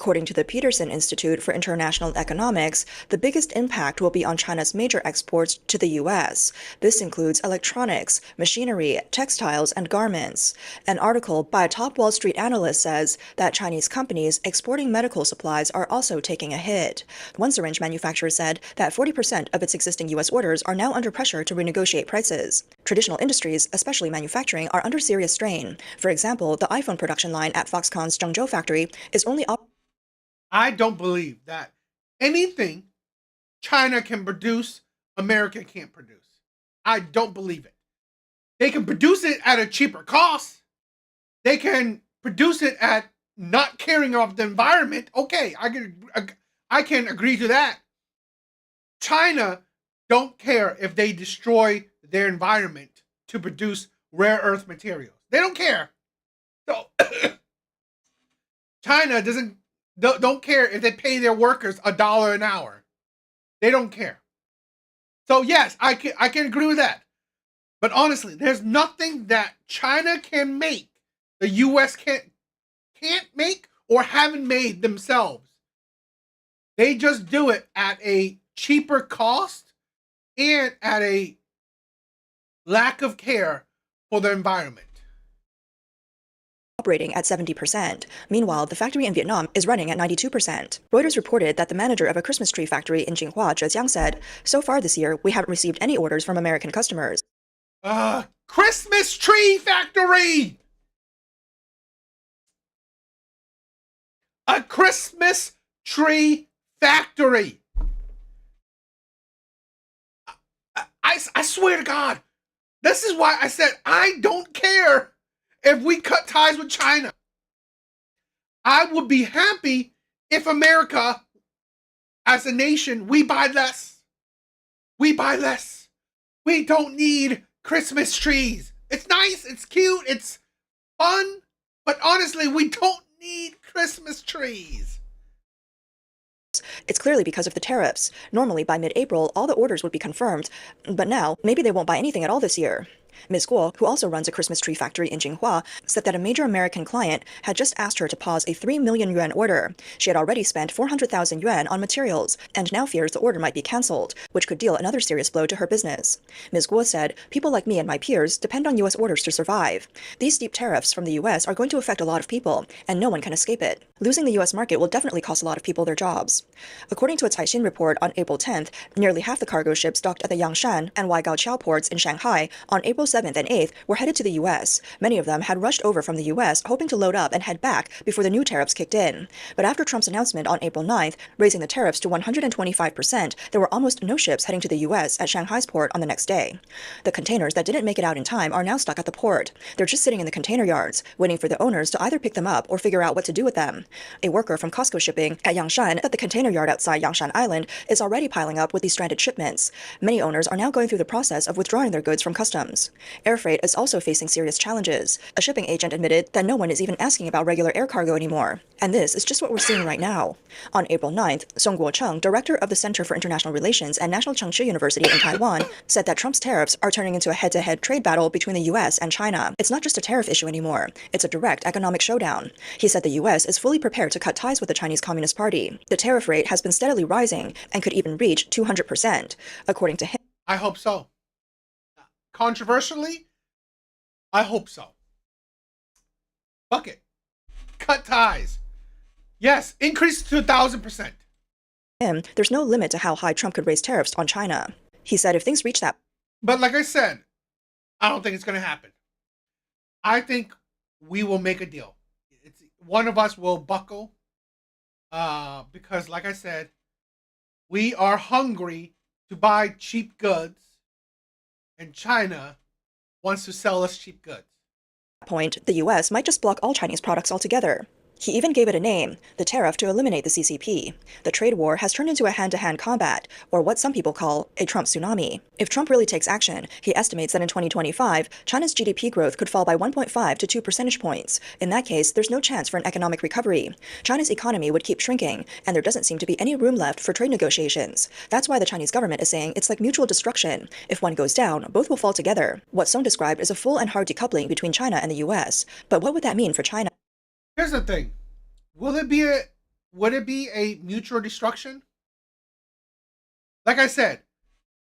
According to the Peterson Institute for International Economics, the biggest impact will be on China's major exports to the U.S. This includes electronics, machinery, textiles, and garments. An article by a top Wall Street analyst says that Chinese companies exporting medical supplies are also taking a hit. One syringe manufacturer said that 40% of its existing U.S. orders are now under pressure to renegotiate prices. Traditional industries, especially manufacturing, are under serious strain. For example, the iPhone production line at Foxconn's Zhengzhou factory is only I don't believe that anything China can produce, America can't produce. I don't believe it. They can produce it at a cheaper cost. They can produce it at not caring of the environment. Okay, I can agree to that. China don't care if they destroy their environment to produce rare earth materials. They don't care. So China don't care if they pay their workers $1 an hour. They don't care. So yes, I can agree with that. But honestly, there's nothing that China can make the US can't make or haven't made themselves. They just do it at a cheaper cost and at a lack of care for the environment. Operating at 70%. Meanwhile, the factory in Vietnam is running at 92%. Reuters reported that the manager of a Christmas tree factory in Jinhua, Zhejiang said, "So far this year, we haven't received any orders from American customers." Christmas tree factory! A Christmas tree factory! I swear to God, this is why I said I don't care if we cut ties with China. I would be happy if America, as a nation, we buy less. We buy less. We don't need Christmas trees. It's nice, it's cute, it's fun, but honestly, we don't need Christmas trees. It's clearly because of the tariffs. Normally, by mid-April, all the orders would be confirmed, but now, maybe they won't buy anything at all this year. Ms. Guo, who also runs a Christmas tree factory in Jinghua, said that a major American client had just asked her to pause a 3 million yuan order. She had already spent 400,000 yuan on materials and now fears the order might be cancelled, which could deal another serious blow to her business. Ms. Guo said, "People like me and my peers depend on U.S. orders to survive. These steep tariffs from the U.S. are going to affect a lot of people, and no one can escape it. Losing the U.S. market will definitely cost a lot of people their jobs." According to a Caixin report on April 10th, nearly half the cargo ships docked at the Yangshan and Waigaoqiao ports in Shanghai on April 7th and 8th were headed to the U.S. Many of them had rushed over from the U.S. hoping to load up and head back before the new tariffs kicked in. But after Trump's announcement on April 9th, raising the tariffs to 125%, there were almost no ships heading to the U.S. at Shanghai's port on the next day. The containers that didn't make it out in time are now stuck at the port. They're just sitting in the container yards, waiting for the owners to either pick them up or figure out what to do with them. A worker from Costco Shipping at Yangshan at the container yard outside Yangshan Island is already piling up with these stranded shipments. Many owners are now going through the process of withdrawing their goods from customs. Air freight is also facing serious challenges. A shipping agent admitted that no one is even asking about regular air cargo anymore. And this is just what we're seeing right now. On April 9th, Song Guocheng, director of the Center for International Relations at National Chengchi University in Taiwan, said that Trump's tariffs are turning into a head-to-head trade battle between the U.S. and China. It's not just a tariff issue anymore. It's a direct economic showdown. He said the U.S. is fully prepared to cut ties with the Chinese Communist Party. The tariff rate has been steadily rising and could even reach 200%. According to him, I hope so. Controversially, I hope so. Fuck it. Cut ties. Yes, increase to 1,000%. There's no limit to how high Trump could raise tariffs on China. He said if things reach that... But like I said, I don't think it's going to happen. I think we will make a deal. One of us will buckle because, like I said, we are hungry to buy cheap goods, and China wants to sell us cheap goods. At that point, the U.S. might just block all Chinese products altogether. He even gave it a name, the tariff, to eliminate the CCP. The trade war has turned into a hand-to-hand combat, or what some people call a Trump tsunami. If Trump really takes action, he estimates that in 2025, China's GDP growth could fall by 1.5 to 2 percentage points. In that case, there's no chance for an economic recovery. China's economy would keep shrinking, and there doesn't seem to be any room left for trade negotiations. That's why the Chinese government is saying it's like mutual destruction. If one goes down, both will fall together. What Song described as a full and hard decoupling between China and the U.S. But what would that mean for China? Here's the thing. Would it be a mutual destruction? Like I said,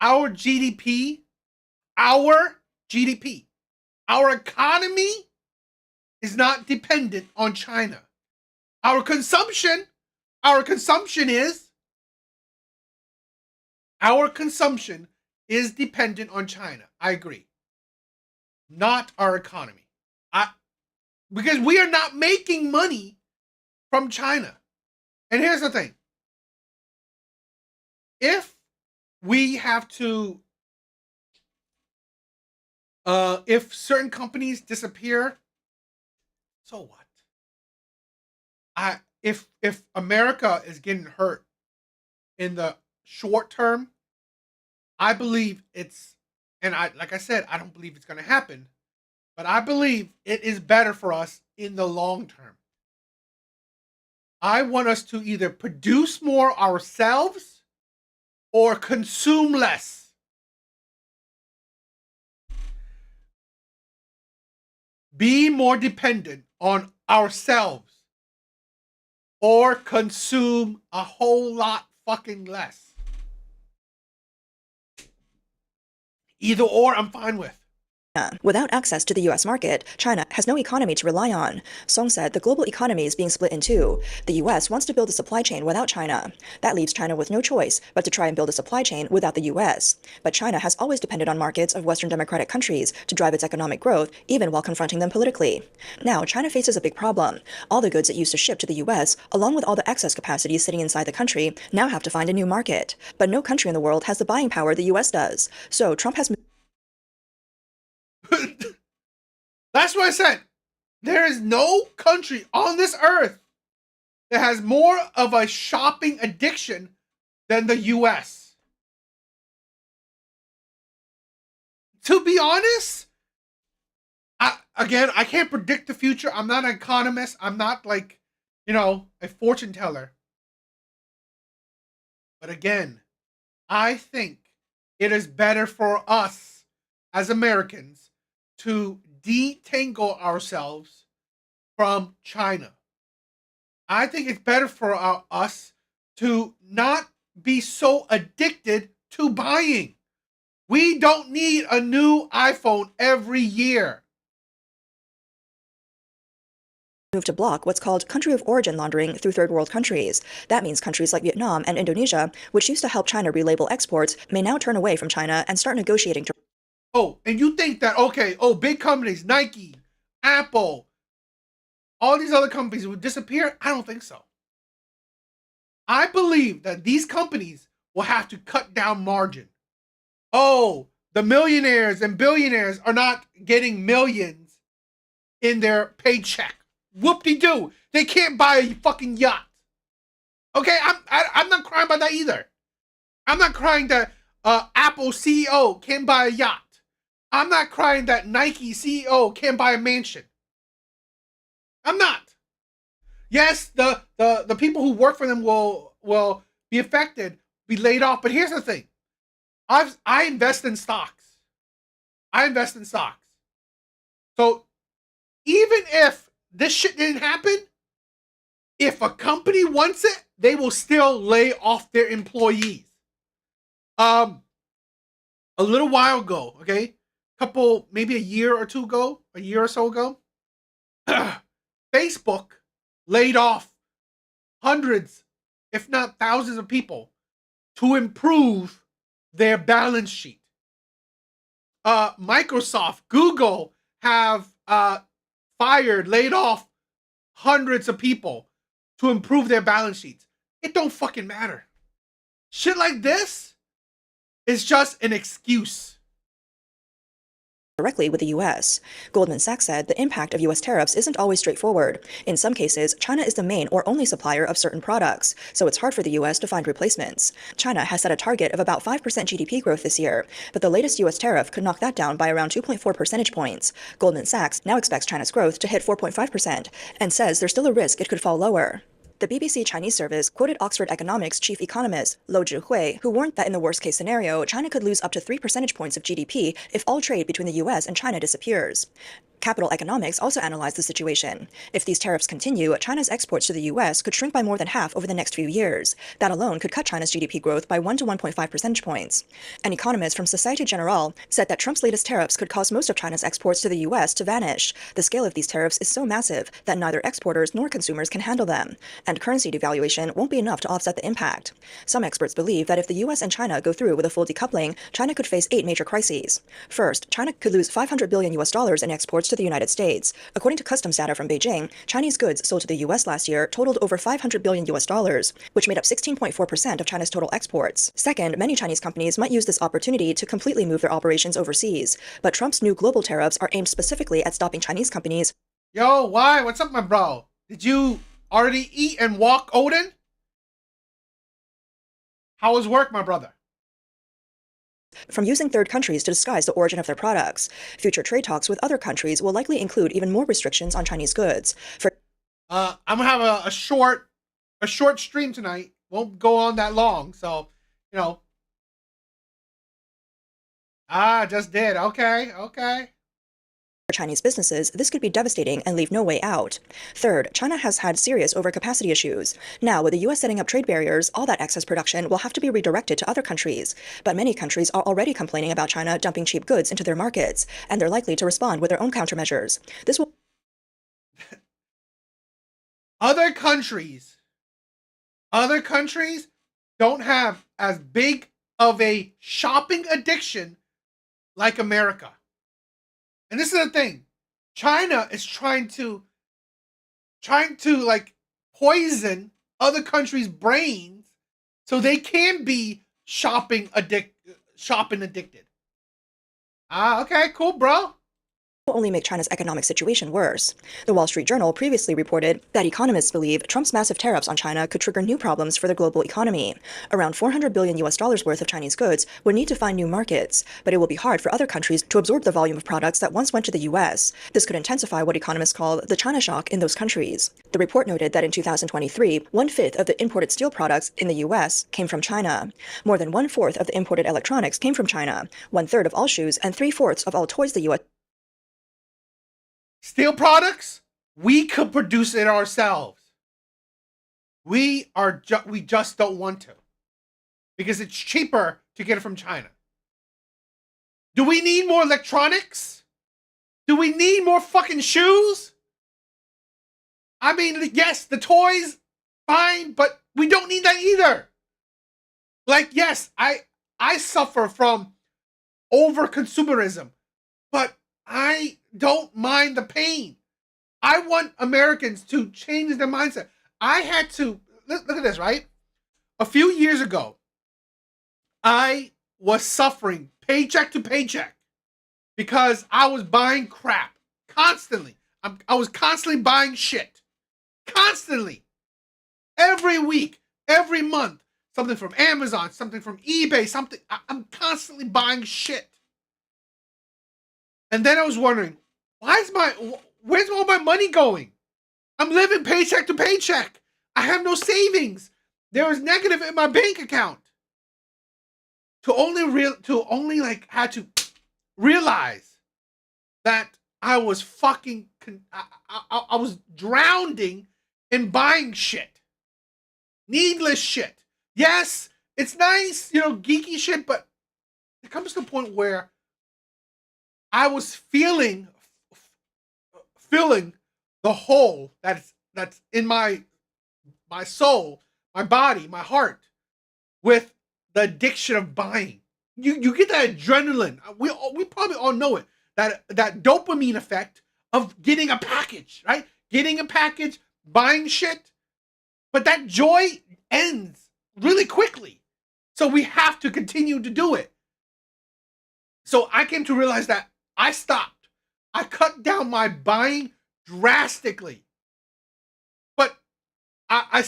our GDP, our economy is not dependent on China. Our consumption is dependent on China. I agree. Not our economy. Because we are not making money from China. And here's the thing. If we have to, if certain companies disappear, so what? If America is getting hurt in the short term, I believe like I said, I don't believe it's going to happen, but I believe it is better for us in the long term. I want us to either produce more ourselves or consume less. Be more dependent on ourselves or consume a whole lot fucking less. Either or, I'm fine with. Without access to the U.S. market, China has no economy to rely on. Song said the global economy is being split in two. The U.S. wants to build a supply chain without China. That leaves China with no choice but to try and build a supply chain without the U.S. But China has always depended on markets of Western democratic countries to drive its economic growth, even while confronting them politically. Now, China faces a big problem. All the goods it used to ship to the U.S., along with all the excess capacity sitting inside the country, now have to find a new market. But no country in the world has the buying power the U.S. does. So Trump has... That's what I said. There is no country on this earth that has more of a shopping addiction than the U.S. To be honest, I can't predict the future. I'm not an economist. I'm not like, a fortune teller. But again, I think it is better for us as Americans to detangle ourselves from China. I think it's better for us to not be so addicted to buying. We don't need a new iPhone every year. Move to block what's called country of origin laundering through third world countries. That means countries like Vietnam and Indonesia, which used to help China relabel exports, may now turn away from China and start negotiating. Oh, and you think that, okay, big companies, Nike, Apple, all these other companies would disappear? I don't think so. I believe that these companies will have to cut down margin. Oh, the millionaires and billionaires are not getting millions in their paycheck. Whoop-de-doo. They can't buy a fucking yacht. Okay, I'm not crying about that either. I'm not crying that Apple CEO can't buy a yacht. I'm not crying that Nike CEO can't buy a mansion. I'm not. Yes, the people who work for them will be affected, be laid off. But here's the thing. I invest in stocks. So even if this shit didn't happen, if a company wants it, they will still lay off their employees. A little while ago, okay? Maybe a year or so ago, Facebook laid off hundreds, if not thousands of people to improve their balance sheet. Microsoft, Google have laid off hundreds of people to improve their balance sheets. It don't fucking matter. Shit like this is just an excuse. Directly with the U.S. Goldman Sachs said the impact of U.S. tariffs isn't always straightforward. In some cases, China is the main or only supplier of certain products, so it's hard for the U.S. to find replacements. China has set a target of about 5% GDP growth this year, but the latest U.S. tariff could knock that down by around 2.4 percentage points. Goldman Sachs now expects China's growth to hit 4.5% and says there's still a risk it could fall lower. The BBC Chinese service quoted Oxford Economics chief economist Lou Zhihui, who warned that in the worst-case scenario, China could lose up to 3 percentage points of GDP if all trade between the U.S. and China disappears. Capital Economics also analyzed the situation. If these tariffs continue, China's exports to the U.S. could shrink by more than half over the next few years. That alone could cut China's GDP growth by 1 to 1.5 percentage points. An economist from Societe Generale said that Trump's latest tariffs could cause most of China's exports to the U.S. to vanish. The scale of these tariffs is so massive that neither exporters nor consumers can handle them, and currency devaluation won't be enough to offset the impact. Some experts believe that if the U.S. and China go through with a full decoupling, China could face 8 major crises. First, China could lose $500 billion in exports to the United States. According to customs data from Beijing, Chinese goods sold to the U.S. last year totaled over $500 billion, which made up 16.4% of China's total exports. Second, many Chinese companies might use this opportunity to completely move their operations overseas. But Trump's new global tariffs are aimed specifically at stopping Chinese companies. Yo, why? What's up, my bro? Did you already eat and walk, Odin? How was work, my brother? From using third countries to disguise the origin of their products. Future trade talks with other countries will likely include even more restrictions on Chinese goods. I'm gonna have a short stream tonight. Won't go on that long, so just did. Okay. For Chinese businesses, this could be devastating and leave no way out. Third, China has had serious overcapacity issues. Now, with the U.S. setting up trade barriers, all that excess production will have to be redirected to other countries. But many countries are already complaining about China dumping cheap goods into their markets, and they're likely to respond with their own countermeasures. This will... Other countries don't have as big of a shopping addiction like America. And this is the thing. China is trying to like poison other countries' brains so they can be shopping addicted. Okay, cool, bro. Will only make China's economic situation worse. The Wall Street Journal previously reported that economists believe Trump's massive tariffs on China could trigger new problems for the global economy. Around $400 billion worth of Chinese goods would need to find new markets, but it will be hard for other countries to absorb the volume of products that once went to the U.S. This could intensify what economists call the China shock in those countries. The report noted that in 2023, 1/5 of the imported steel products in the U.S. came from China. More than 1/4 of the imported electronics came from China. 1/3 of all shoes and 3/4 of all toys the U.S. steel products, we could produce it ourselves. We just don't want to because it's cheaper to get it from China. Do we need more electronics? Do we need more fucking shoes? I mean, yes, the toys, fine, but we don't need that either. Like, yes, I suffer from over consumerism, but I don't mind the pain. I want Americans to change their mindset. I had to look at this, right? A few years ago, I was suffering paycheck to paycheck because I was buying crap constantly. I was constantly buying shit. Constantly. Every week, every month. Something from Amazon, something from eBay, something. I'm constantly buying shit. And then I was wondering, where's all my money going? I'm living paycheck to paycheck. I have no savings. There was negative in my bank account. To only like had to realize that I was fucking I was drowning in buying shit. Needless shit. Yes, it's nice, geeky shit, but it comes to a point where I was filling the hole that's in my soul, my body, my heart, with the addiction of buying. You get that adrenaline. We probably all know it. That dopamine effect of getting a package, right? Getting a package, buying shit. But that joy ends really quickly. So we have to continue to do it. So I came to realize that I stopped. I cut down my buying drastically. But I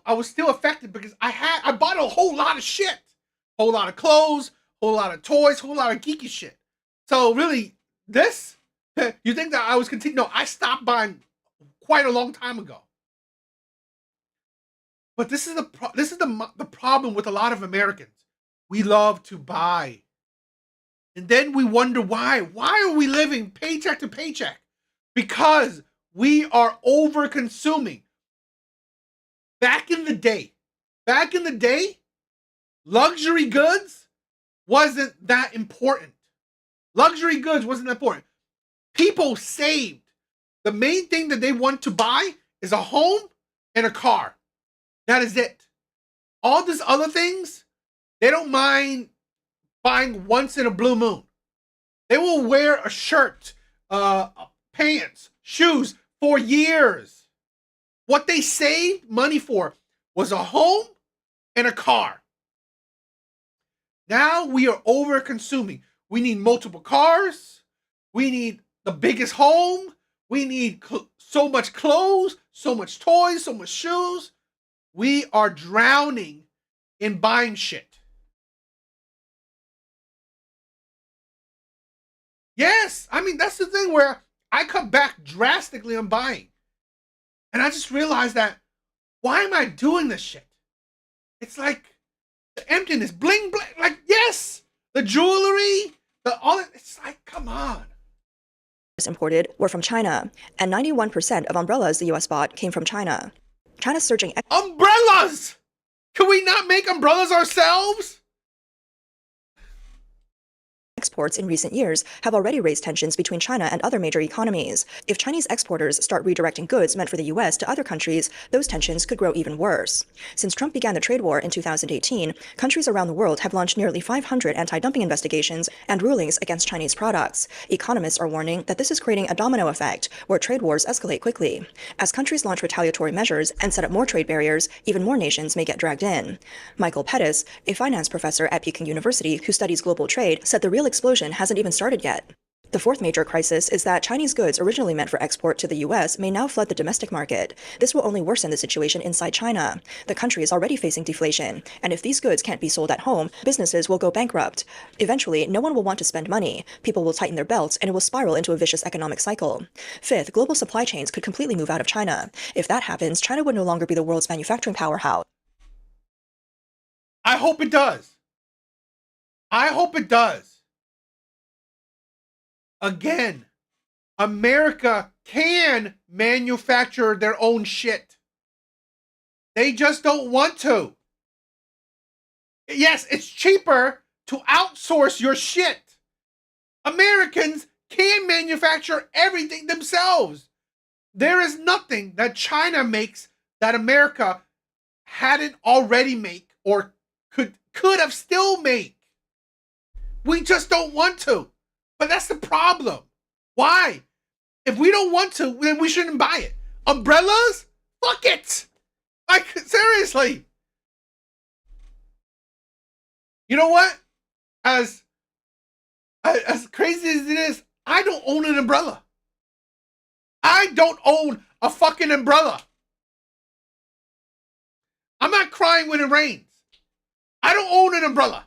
was still affected because I bought a whole lot of shit. Whole lot of clothes, whole lot of toys, whole lot of geeky shit. So really, you think that I was continuing? No, I stopped buying quite a long time ago. But this is the problem with a lot of Americans. We love to buy. And then we wonder why. Why are we living paycheck to paycheck? Because we are over consuming. Back in the day, luxury goods wasn't that important. Luxury goods wasn't that important. People saved. The main thing that they want to buy is a home and a car. That is it. All these other things, they don't mind buying once in a blue moon. They will wear a shirt, pants, shoes for years. What they saved money for was a home and a car. Now we are over consuming. We need multiple cars. We need the biggest home. We need so much clothes, so much toys, so much shoes. We are drowning in buying shit. Yes, I mean, that's the thing where I cut back drastically on buying. And I just realized that, why am I doing this shit? It's like the emptiness, bling, bling, like, yes, the jewelry, it's like, come on. Imported were from China, and 91% of umbrellas the US bought came from China. China's surging umbrellas! Can we not make umbrellas ourselves? Exports in recent years have already raised tensions between China and other major economies. If Chinese exporters start redirecting goods meant for the US to other countries, those tensions could grow even worse. Since Trump began the trade war in 2018, countries around the world have launched nearly 500 anti-dumping investigations and rulings against Chinese products. Economists are warning that this is creating a domino effect where trade wars escalate quickly. As countries launch retaliatory measures and set up more trade barriers, even more nations may get dragged in. Michael Pettis, a finance professor at Peking University who studies global trade, said the real explosion hasn't even started yet. The fourth major crisis is that Chinese goods originally meant for export to the US may now flood the domestic market. This will only worsen the situation inside China. The country is already facing deflation, and if these goods can't be sold at home, businesses will go bankrupt. Eventually, no one will want to spend money, people will tighten their belts, and it will spiral into a vicious economic cycle. Fifth, global supply chains could completely move out of China. If that happens, China would no longer be the world's manufacturing powerhouse. I hope it does. I hope it does. Again, America can manufacture their own shit. They just don't want to. Yes, it's cheaper to outsource your shit. Americans can manufacture everything themselves. There is nothing that China makes that America hadn't already make or could have still make. We just don't want to. But that's the problem. Why? If we don't want to, then we shouldn't buy it. Umbrellas? Fuck it. Like, seriously. You know what? As crazy as it is, I don't own an umbrella. I don't own a fucking umbrella. I'm not crying when it rains. I don't own an umbrella.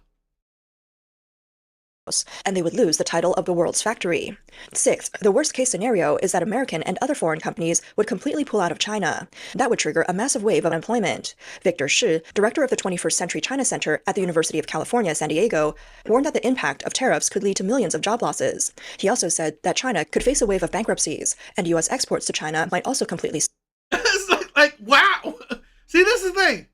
And they would lose the title of the world's factory. Sixth, the worst case scenario is that American and other foreign companies would completely pull out of China. That would trigger a massive wave of unemployment. Victor Shi, director of the 21st Century China Center at the University of California, San Diego, warned that the impact of tariffs could lead to millions of job losses. He also said that China could face a wave of bankruptcies, and U.S. exports to China might also completely... It's like, wow. See, this is the thing.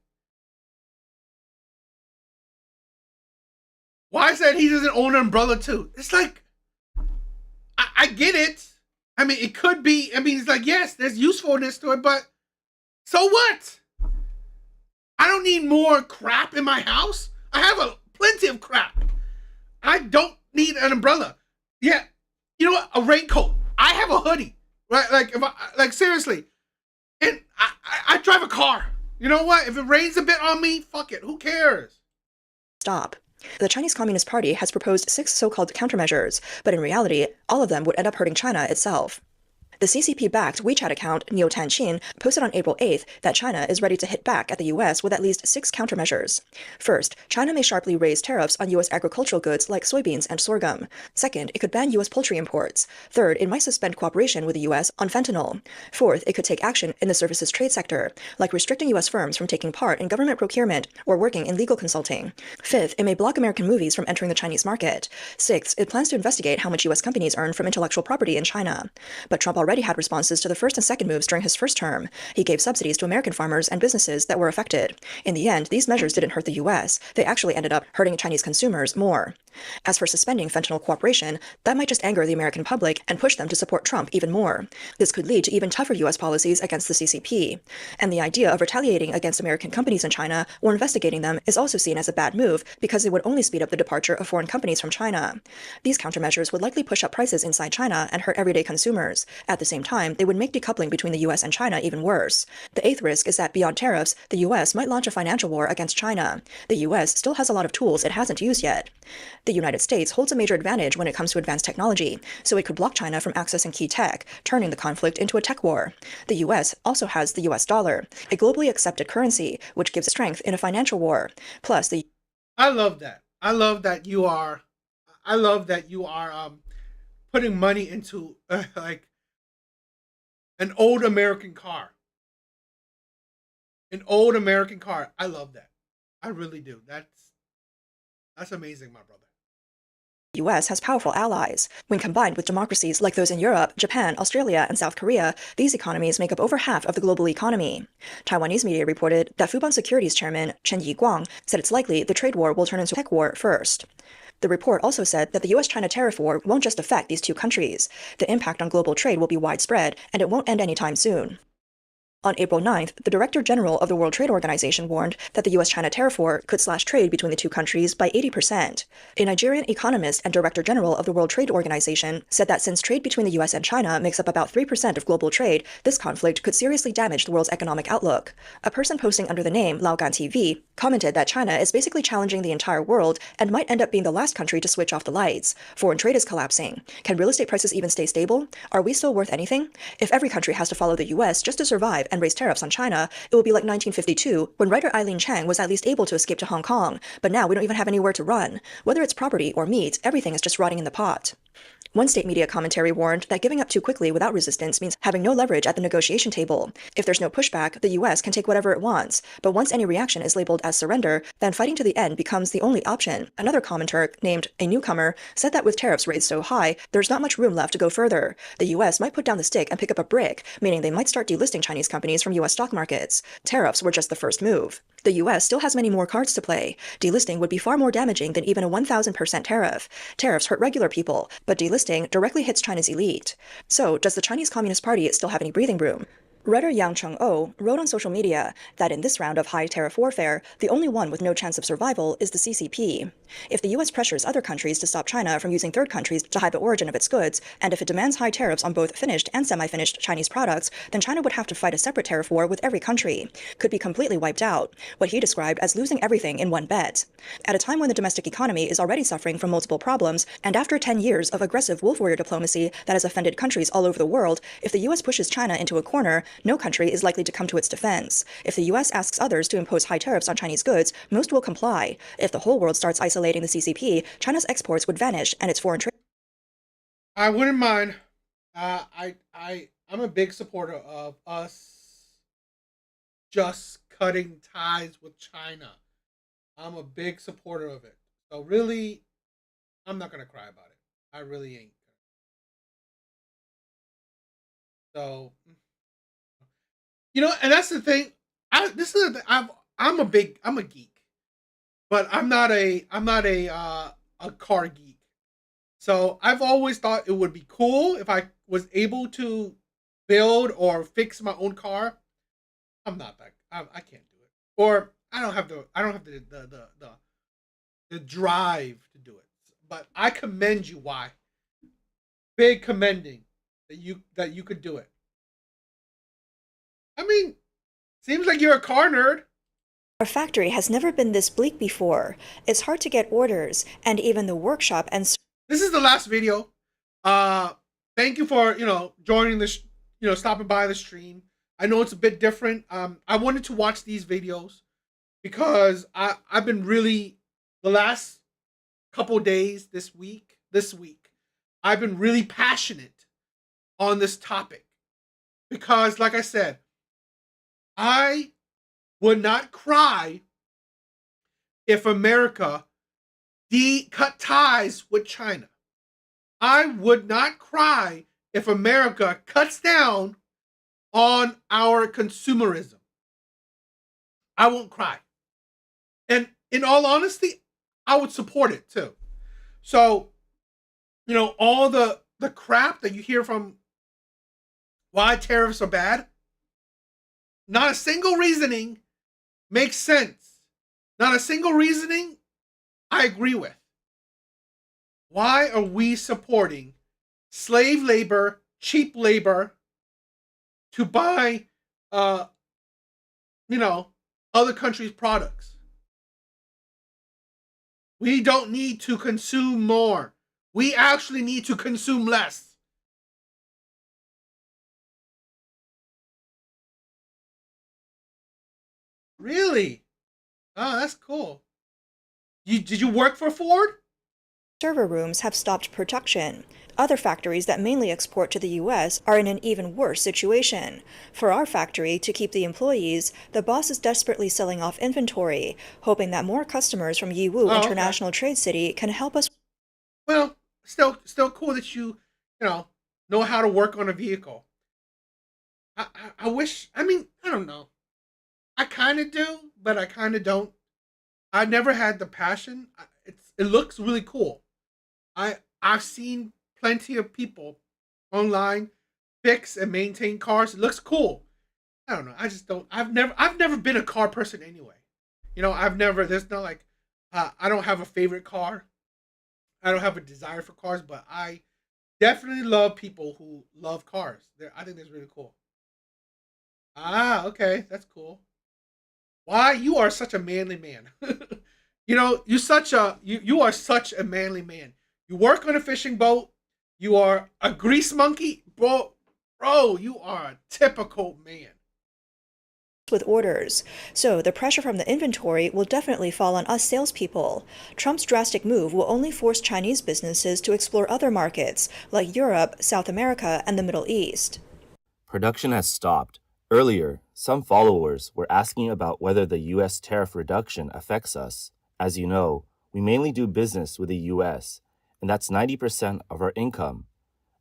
Why said he doesn't own an umbrella too? It's like, I get it. I mean, it could be, I mean, it's like, yes, there's usefulness to it, but so what? I don't need more crap in my house. I have plenty of crap. I don't need an umbrella. Yeah, you know what? A raincoat. I have a hoodie, right? Like seriously. And I drive a car. You know what? If it rains a bit on me, fuck it. Who cares? Stop. The Chinese Communist Party has proposed 6 so-called countermeasures, but in reality, all of them would end up hurting China itself. The CCP-backed WeChat account Neo Tanqin posted on April 8th that China is ready to hit back at the U.S. with at least 6 countermeasures. First, China may sharply raise tariffs on U.S. agricultural goods like soybeans and sorghum. Second, it could ban U.S. poultry imports. Third, it might suspend cooperation with the U.S. on fentanyl. Fourth, it could take action in the services trade sector, like restricting U.S. firms from taking part in government procurement or working in legal consulting. Fifth, it may block American movies from entering the Chinese market. Sixth, it plans to investigate how much U.S. companies earn from intellectual property in China. But Trump already had responses to the first and second moves during his first term. He gave subsidies to American farmers and businesses that were affected. In the end, these measures didn't hurt the U.S. They actually ended up hurting Chinese consumers more. As for suspending fentanyl cooperation, that might just anger the American public and push them to support Trump even more. This could lead to even tougher U.S. policies against the CCP. And the idea of retaliating against American companies in China or investigating them is also seen as a bad move because it would only speed up the departure of foreign companies from China. These countermeasures would likely push up prices inside China and hurt everyday consumers. At the same time, they would make decoupling between the U.S. and China even worse. The 8th risk is that beyond tariffs, the U.S. might launch a financial war against China. The U.S. still has a lot of tools it hasn't used yet. The United States holds a major advantage when it comes to advanced technology, so it could block China from accessing key tech, turning the conflict into a tech war. The U.S. also has the U.S. dollar, a globally accepted currency, which gives strength in a financial war. Plus, the... I love that. I love that you are putting money into like an old American car. An old American car. I love that. I really do. That's amazing, my brother. The U.S. has powerful allies. When combined with democracies like those in Europe, Japan, Australia, and South Korea, these economies make up over half of the global economy. Taiwanese media reported that Fubon Securities chairman Chen Yiguang said it's likely the trade war will turn into a tech war first. The report also said that the U.S.-China tariff war won't just affect these two countries. The impact on global trade will be widespread, and it won't end anytime soon. On April 9th, the Director General of the World Trade Organization warned that the U.S.-China tariff war could slash trade between the two countries by 80%. A Nigerian economist and Director General of the World Trade Organization said that since trade between the U.S. and China makes up about 3% of global trade, this conflict could seriously damage the world's economic outlook. A person posting under the name Laogan TV commented that China is basically challenging the entire world and might end up being the last country to switch off the lights. Foreign trade is collapsing. Can real estate prices even stay stable? Are we still worth anything? If every country has to follow the U.S. just to survive and raise tariffs on China, it will be like 1952, when writer Eileen Chang was at least able to escape to Hong Kong, but now we don't even have anywhere to run. Whether it's property or meat, everything is just rotting in the pot. One state media commentary warned that giving up too quickly without resistance means having no leverage at the negotiation table. If there's no pushback, the US can take whatever it wants. But once any reaction is labeled as surrender, then fighting to the end becomes the only option. Another commenter, named a newcomer, said that with tariffs raised so high, there's not much room left to go further. The US might put down the stick and pick up a brick, meaning they might start delisting Chinese companies from US stock markets. Tariffs were just the first move. The US still has many more cards to play. Delisting would be far more damaging than even a 1,000% tariff. Tariffs hurt regular people, but delisting directly hits China's elite. So, does the Chinese Communist Party still have any breathing room? Writer Yang Cheng-o wrote on social media that in this round of high tariff warfare, the only one with no chance of survival is the CCP. If the US pressures other countries to stop China from using third countries to hide the origin of its goods, and if it demands high tariffs on both finished and semi-finished Chinese products, then China would have to fight a separate tariff war with every country. Could be completely wiped out, what he described as losing everything in one bet. At a time when the domestic economy is already suffering from multiple problems, and after 10 years of aggressive wolf warrior diplomacy that has offended countries all over the world, if the US pushes China into a corner, no country is likely to come to its defense. If the US asks others to impose high tariffs on Chinese goods, most will comply. If the whole world starts isolating the CCP, China's exports would vanish and its foreign trade. I wouldn't mind. I'm a big supporter of us just cutting ties with China. I'm a big supporter of it. So really, I'm not gonna cry about it. I really ain't. So, and that's the thing. I'm a geek, but I'm not a car geek. So I've always thought it would be cool if I was able to build or fix my own car. I'm not that. I can't do it, or I don't have the drive to do it. But I commend you. Why? Big commending that you could do it. I mean, seems like you're a car nerd. Our factory has never been this bleak before. It's hard to get orders, and even the workshop and... This is the last video. Thank you for, joining this, stopping by the stream. I know it's a bit different. I wanted to watch these videos because I've been really, the last couple days this week, I've been really passionate on this topic because, like I said, I would not cry if America cut ties with China. I would not cry if America cuts down on our consumerism. I won't cry. And in all honesty, I would support it too. So, all the crap that you hear from why tariffs are bad, not a single reasoning makes sense. Not a single reasoning I agree with. Why are we supporting slave labor, cheap labor to buy, other countries' products? We don't need to consume more. We actually need to consume less. Really? Oh, that's cool. Did you work for Ford? Server rooms have stopped production. Other factories that mainly export to the US are in an even worse situation. For our factory, to keep the employees, the boss is desperately selling off inventory, hoping that more customers from Yiwu International Trade City can help us. Well, still cool that you know how to work on a vehicle. I wish, I don't know. I kind of do, but I kind of don't. I never had the passion. It looks really cool. I've seen plenty of people online fix and maintain cars. It looks cool. I don't know. I just don't. I've never been a car person anyway. There's no like. I don't have a favorite car. I don't have a desire for cars, but I definitely love people who love cars. I think that's really cool. Okay, that's cool. Why? You are such a manly man. You are such a manly man. You work on a fishing boat. You are a grease monkey, bro. You are a typical man. with orders. So the pressure from the inventory will definitely fall on us salespeople. Trump's drastic move will only force Chinese businesses to explore other markets like Europe, South America, and the Middle East. Production has stopped. Earlier, some followers were asking about whether the U.S. tariff reduction affects us. As you know, we mainly do business with the U.S., and that's 90% of our income.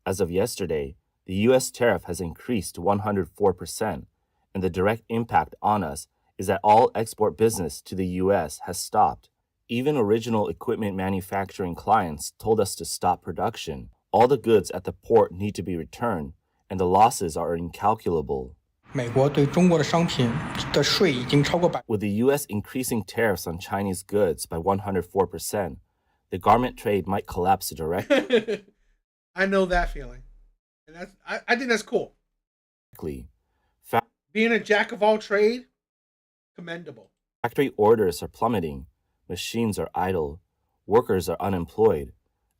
As of yesterday, the U.S. tariff has increased to 104%, and the direct impact on us is that all export business to the U.S. has stopped. Even original equipment manufacturing clients told us to stop production. All the goods at the port need to be returned, and the losses are incalculable. With the U.S. increasing tariffs on Chinese goods by 104%, the garment trade might collapse directly. I know that feeling. And I think that's cool. Being a jack of all trade, commendable. Factory orders are plummeting. Machines are idle. Workers are unemployed.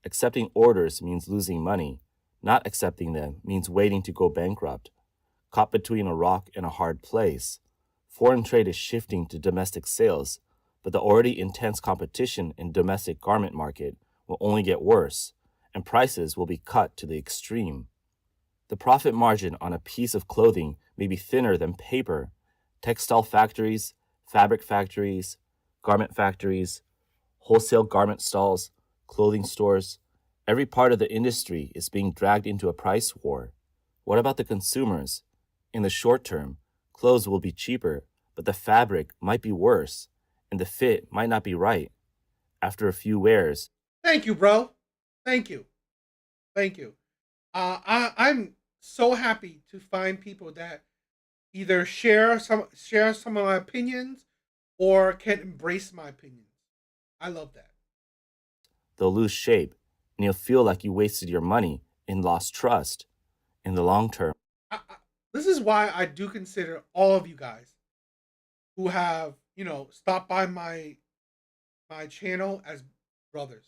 Accepting orders means losing money. Not accepting them means waiting to go bankrupt. Caught between a rock and a hard place. Foreign trade is shifting to domestic sales, but the already intense competition in domestic garment market will only get worse, and prices will be cut to the extreme. The profit margin on a piece of clothing may be thinner than paper. Textile factories, fabric factories, garment factories, wholesale garment stalls, clothing stores, every part of the industry is being dragged into a price war. What about the consumers? In the short term, clothes will be cheaper, but the fabric might be worse, and the fit might not be right. After a few wears... Thank you, bro. Thank you. Thank you. I'm so happy to find people that either share some of my opinions or can embrace my opinions. I love that. They'll lose shape, and you'll feel like you wasted your money and lost trust. In the long term... This is why I do consider all of you guys who have, stopped by my channel as brothers.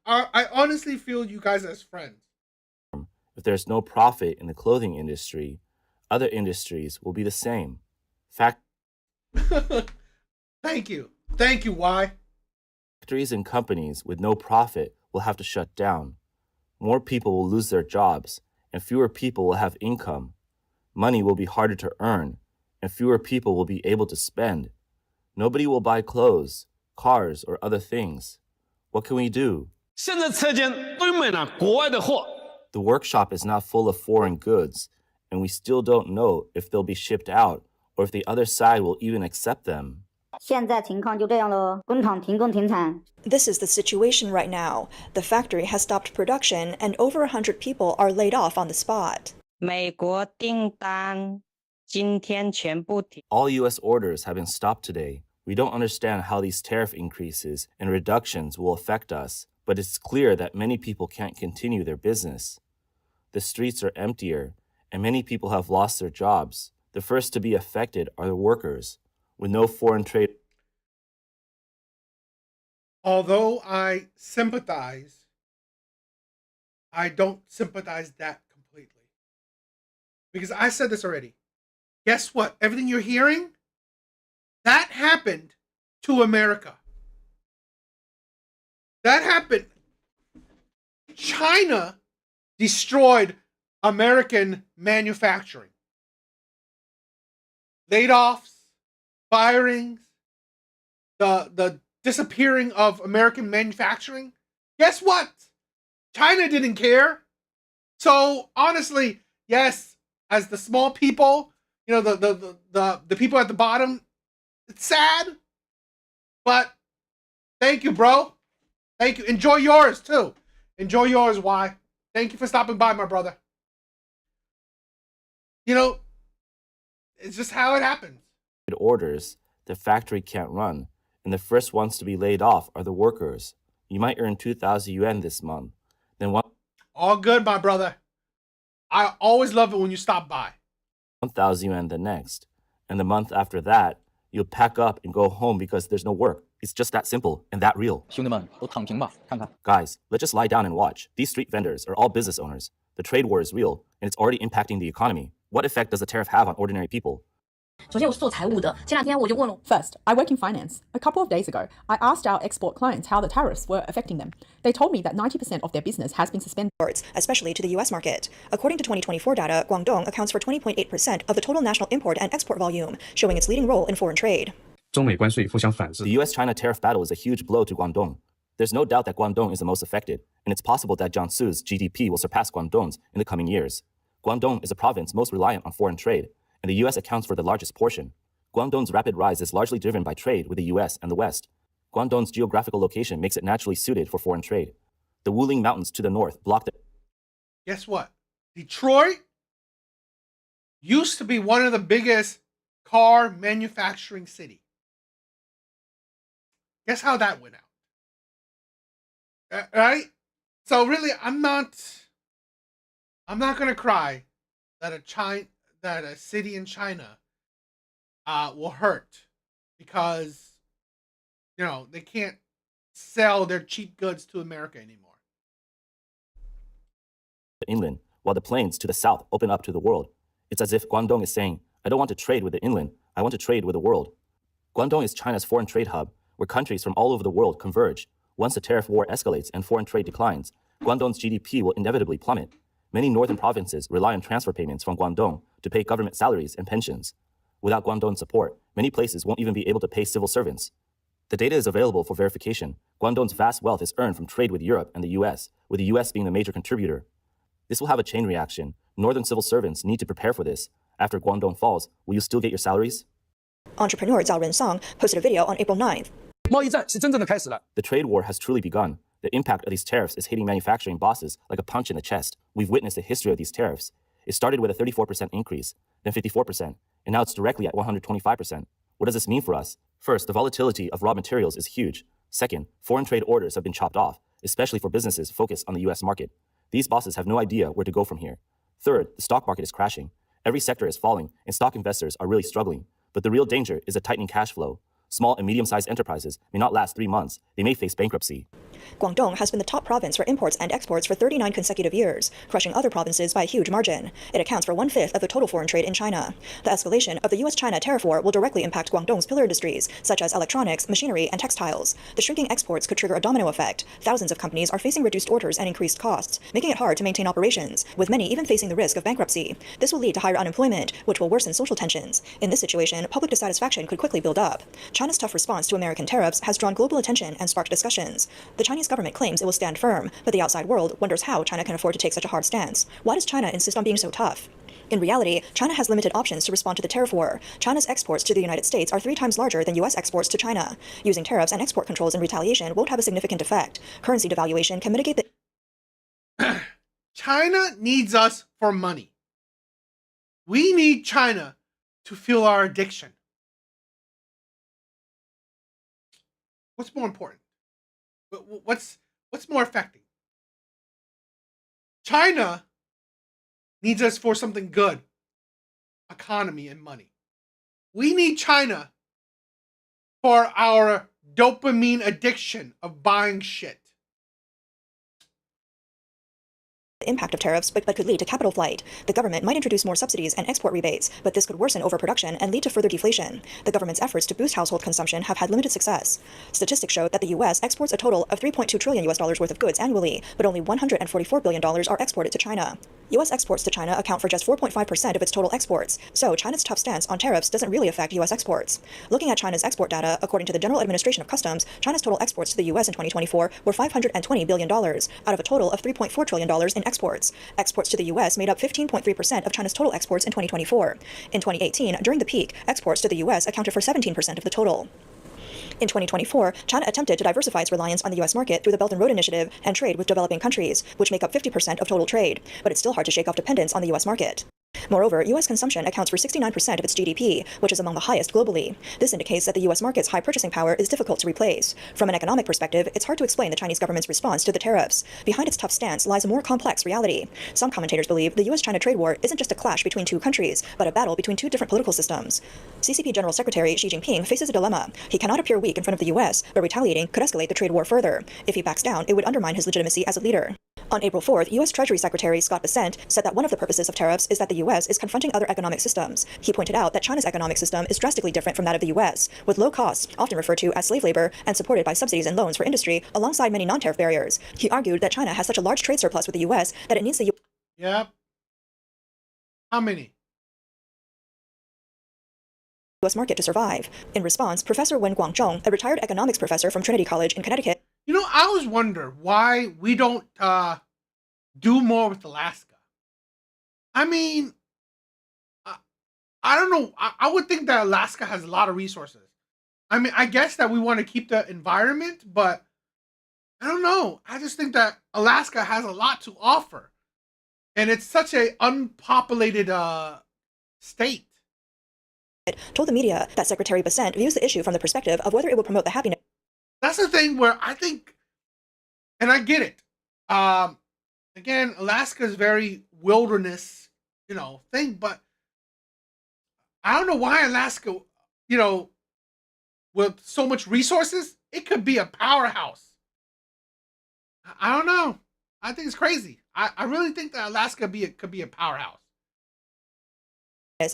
I honestly feel you guys as friends. If there's no profit in the clothing industry, other industries will be the same. Thank you. Thank you, why? Factories and companies with no profit will have to shut down. More people will lose their jobs, and fewer people will have income. Money will be harder to earn, and fewer people will be able to spend. Nobody will buy clothes, cars, or other things. What can we do? The workshop is now full of foreign goods, and we still don't know if they'll be shipped out or if the other side will even accept them. This is the situation right now. The factory has stopped production, and over 100 people are laid off on the spot. All U.S. orders have been stopped today. We don't understand how these tariff increases and reductions will affect us, but it's clear that many people can't continue their business. The streets are emptier, and many people have lost their jobs. The first to be affected are the workers, with no foreign trade. Although I sympathize, I don't sympathize that completely. Because I said this already. Guess what? Everything you're hearing, that happened to America. That happened. China destroyed American manufacturing. Laid-offs, firings, the disappearing of American manufacturing. Guess what? China didn't care. So honestly, yes, as the small people, the people at the bottom, it's sad. But thank you, bro. Thank you. Enjoy yours too. Enjoy yours, why? Thank you for stopping by, my brother. It's just how it happens. Orders, the factory can't run, and the first ones to be laid off are the workers. You might earn 2,000 yuan this month. Then all good, my brother. I always love it when you stop by. 1,000 yuan the next, and the month after that, you'll pack up and go home because there's no work. It's just that simple and that real. Guys, let's just lie down and watch. These street vendors are all business owners. The trade war is real, and it's already impacting the economy. What effect does the tariff have on ordinary people? 首先我是做财务的，前两天我就问了。First, I work in finance. A couple of days ago, I asked our export clients how the tariffs were affecting them. They told me that 90% of their business has been suspended. Especially to the U.S. market. According to 2024 data, Guangdong accounts for 20.8% of the total national import and export volume, showing its leading role in foreign trade. 中美关税互相反制。 The US-China tariff battle is a huge blow to Guangdong. There's no doubt that Guangdong is the most affected, and it's possible that Jiangsu's GDP will surpass Guangdong's in the coming years. Guangdong is a province most reliant on foreign trade, and the US accounts for the largest portion. Guangdong's rapid rise is largely driven by trade with the US and the West. Guangdong's geographical location makes it naturally suited for foreign trade. The Wuling Mountains to the north block the... Guess what? Detroit used to be one of the biggest car manufacturing city. Guess how that went out? Right? So really, I'm not gonna cry that a city in China will hurt because they can't sell their cheap goods to America anymore. inland, while the plains to the south open up to the world. It's as if Guangdong is saying, I don't want to trade with the inland, I want to trade with the world. Guangdong is China's foreign trade hub, where countries from all over the world converge. Once the tariff war escalates and foreign trade declines, Guangdong's GDP will inevitably plummet. Many northern provinces rely on transfer payments from Guangdong to pay government salaries and pensions. Without Guangdong's support, many places won't even be able to pay civil servants. The data is available for verification. Guangdong's vast wealth is earned from trade with Europe and the US, with the US being the major contributor. This will have a chain reaction. Northern civil servants need to prepare for this. After Guangdong falls, will you still get your salaries? Entrepreneur Zhao Rensong posted a video on April 9th. 贸易战是真正的开始了。 The trade war has truly begun. The impact of these tariffs is hitting manufacturing bosses like a punch in the chest. We've witnessed the history of these tariffs. It started with a 34% increase, then 54%, and now it's directly at 125%. What does this mean for us? First, the volatility of raw materials is huge. Second, foreign trade orders have been chopped off, especially for businesses focused on the US market. These bosses have no idea where to go from here. Third, the stock market is crashing. Every sector is falling, and stock investors are really struggling. But the real danger is a tightening cash flow. Small and medium-sized enterprises may not last 3 months. They may face bankruptcy. Guangdong has been the top province for imports and exports for 39 consecutive years, crushing other provinces by a huge margin. It accounts for 1/5 of the total foreign trade in China. The escalation of the US-China tariff war will directly impact Guangdong's pillar industries, such as electronics, machinery, and textiles. The shrinking exports could trigger a domino effect. Thousands of companies are facing reduced orders and increased costs, making it hard to maintain operations, with many even facing the risk of bankruptcy. This will lead to higher unemployment, which will worsen social tensions. In this situation, public dissatisfaction could quickly build up. China's tough response to American tariffs has drawn global attention and sparked discussions. The Chinese government claims it will stand firm, but the outside world wonders how China can afford to take such a hard stance. Why does China insist on being so tough? In reality, China has limited options to respond to the tariff war. China's exports to the United States are 3 times larger than U.S. exports to China. Using tariffs and export controls in retaliation won't have a significant effect. Currency devaluation can mitigate the... China needs us for money. We need China to feel our addiction. What's more important? What's more affecting? China needs us for something good, economy and money. We need China for our dopamine addiction of buying shit. Impact of tariffs, but could lead to capital flight. The government might introduce more subsidies and export rebates, but this could worsen overproduction and lead to further deflation. The government's efforts to boost household consumption have had limited success. Statistics show that the U.S. exports a total of $3.2 trillion worth of goods annually, but only $144 billion are exported to China. U.S. exports to China account for just 4.5% of its total exports, so China's tough stance on tariffs doesn't really affect U.S. exports. Looking at China's export data, according to the General Administration of Customs, China's total exports to the U.S. in 2024 were $520 billion, out of a total of $3.4 trillion in exports. Exports to the U.S. made up 15.3% of China's total exports in 2024. In 2018, during the peak, exports to the U.S. accounted for 17% of the total. In 2024, China attempted to diversify its reliance on the U.S. market through the Belt and Road Initiative and trade with developing countries, which make up 50% of total trade, but it's still hard to shake off dependence on the U.S. market. Moreover, U.S. consumption accounts for 69% of its GDP, which is among the highest globally. This indicates that the U.S. market's high purchasing power is difficult to replace. From an economic perspective, it's hard to explain the Chinese government's response to the tariffs. Behind its tough stance lies a more complex reality. Some commentators believe the U.S.-China trade war isn't just a clash between 2 countries, but a battle between 2 different political systems. CCP General Secretary Xi Jinping faces a dilemma. He cannot appear weak in front of the U.S., but retaliating could escalate the trade war further. If he backs down, it would undermine his legitimacy as a leader. On April 4th, U.S. Treasury Secretary Scott Bessent said that one of the purposes of tariffs is that the U.S. is confronting other economic systems. He pointed out that China's economic system is drastically different from that of the U.S., with low costs, often referred to as slave labor, and supported by subsidies and loans for industry, alongside many non-tariff barriers. He argued that China has such a large trade surplus with the U.S. that it needs the Yep. How many? U.S. market to survive. In response, Professor Wen Guangzhong, a retired economics professor from Trinity College in Connecticut, You know, I always wonder why we don't do more with Alaska. I mean, I don't know. I would think that Alaska has a lot of resources. I mean, I guess that we want to keep the environment, but I don't know. I just think that Alaska has a lot to offer. And it's such a unpopulated state. told the media that Secretary Bessent views the issue from the perspective of whether it will promote the happiness. That's the thing where I think, and I get it. Again, Alaska is very wilderness, thing, but I don't know why Alaska, with so much resources, it could be a powerhouse. I don't know. I think it's crazy. I really think that Alaska could be a powerhouse.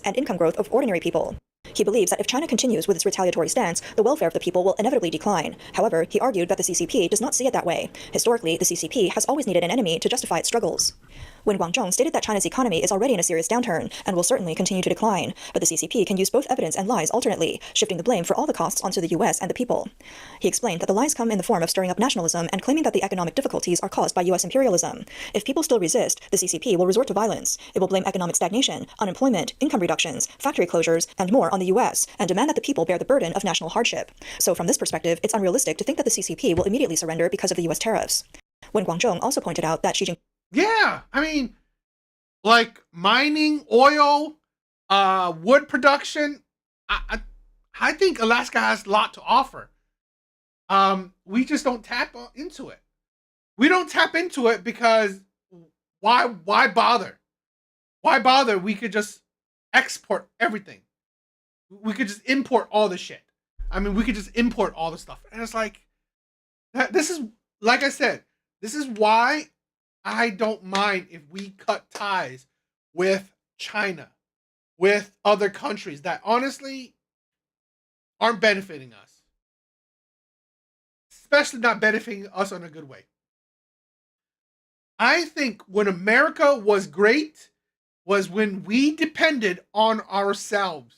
And income growth of ordinary people. He believes that if China continues with its retaliatory stance, the welfare of the people will inevitably decline. However, he argued that the CCP does not see it that way. Historically, the CCP has always needed an enemy to justify its struggles. Wen Guangzhong stated that China's economy is already in a serious downturn and will certainly continue to decline, but the CCP can use both evidence and lies alternately, shifting the blame for all the costs onto the US and the people. He explained that the lies come in the form of stirring up nationalism and claiming that the economic difficulties are caused by US imperialism. If people still resist, the CCP will resort to violence. It will blame economic stagnation, unemployment, income reductions, factory closures, and more on the US, and demand that the people bear the burden of national hardship. So from this perspective, it's unrealistic to think that the CCP will immediately surrender because of the US tariffs. Wen Guangzhong also pointed out that Xi Jinping... Yeah, I mean, like mining, oil, wood production, I think Alaska has a lot to offer. We just don't tap into it. We don't tap into it because why bother? Why bother? We could just export everything. We could just import all the shit. I mean, we could just import all the stuff. And it's like, this is, like I said, this is why I don't mind if we cut ties with China, with other countries that honestly aren't benefiting us. Especially not benefiting us in a good way. I think when America was great was when we depended on ourselves.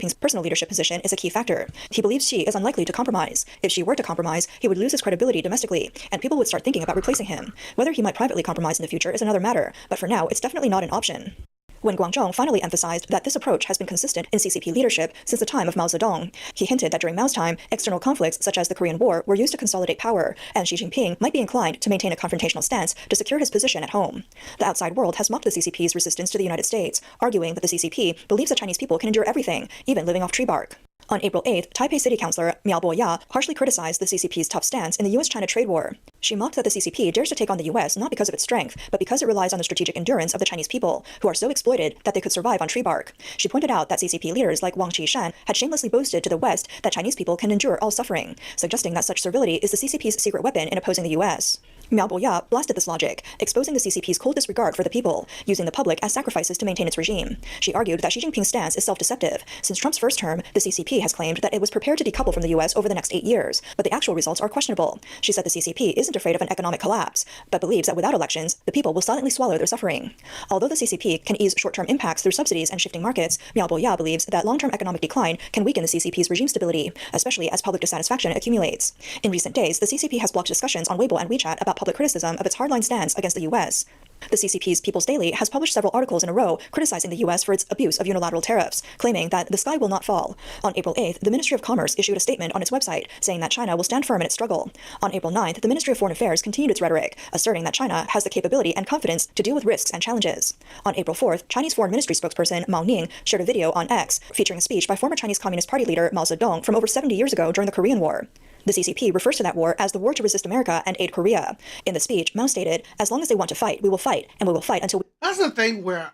Xi Jinping's personal leadership position is a key factor. He believes Xi is unlikely to compromise. If Xi were to compromise, he would lose his credibility domestically, and people would start thinking about replacing him. Whether he might privately compromise in the future is another matter, but for now, it's definitely not an option. Wen Guangzhong finally emphasized that this approach has been consistent in CCP leadership since the time of Mao Zedong. He hinted that during Mao's time, external conflicts such as the Korean War were used to consolidate power, and Xi Jinping might be inclined to maintain a confrontational stance to secure his position at home. The outside world has mocked the CCP's resistance to the United States, arguing that the CCP believes the Chinese people can endure everything, even living off tree bark. On April 8th, Taipei City Councilor Miao Boya harshly criticized the CCP's tough stance in the US-China trade war. She mocked that the CCP dares to take on the US not because of its strength, but because it relies on the strategic endurance of the Chinese people, who are so exploited that they could survive on tree bark. She pointed out that CCP leaders like Wang Qishan had shamelessly boasted to the West that Chinese people can endure all suffering, suggesting that such servility is the CCP's secret weapon in opposing the US. Miao Boya blasted this logic, exposing the CCP's cold disregard for the people, using the public as sacrifices to maintain its regime. She argued that Xi Jinping's stance is self-deceptive. Since Trump's first term, the CCP has claimed that it was prepared to decouple from the US over the next 8 years, but the actual results are questionable. She said the CCP isn't afraid of an economic collapse, but believes that without elections, the people will silently swallow their suffering. Although the CCP can ease short-term impacts through subsidies and shifting markets, Miao Boya believes that long-term economic decline can weaken the CCP's regime stability, especially as public dissatisfaction accumulates. In recent days, the CCP has blocked discussions on Weibo and WeChat about public criticism of its hardline stance against the US. The CCP's People's Daily has published several articles in a row criticizing the US for its abuse of unilateral tariffs, claiming that the sky will not fall. On April 8th, the Ministry of Commerce issued a statement on its website saying that China will stand firm in its struggle. On April 9th, the Ministry of Foreign Affairs continued its rhetoric, asserting that China has the capability and confidence to deal with risks and challenges. On April 4th, Chinese Foreign Ministry spokesperson Mao Ning shared a video on X featuring a speech by former Chinese Communist Party leader Mao Zedong from over 70 years ago during the Korean War. The CCP refers to that war as the war to resist America and aid Korea. In the speech, Mao stated, "As long as they want to fight, we will fight, and we will fight until..." That's the thing where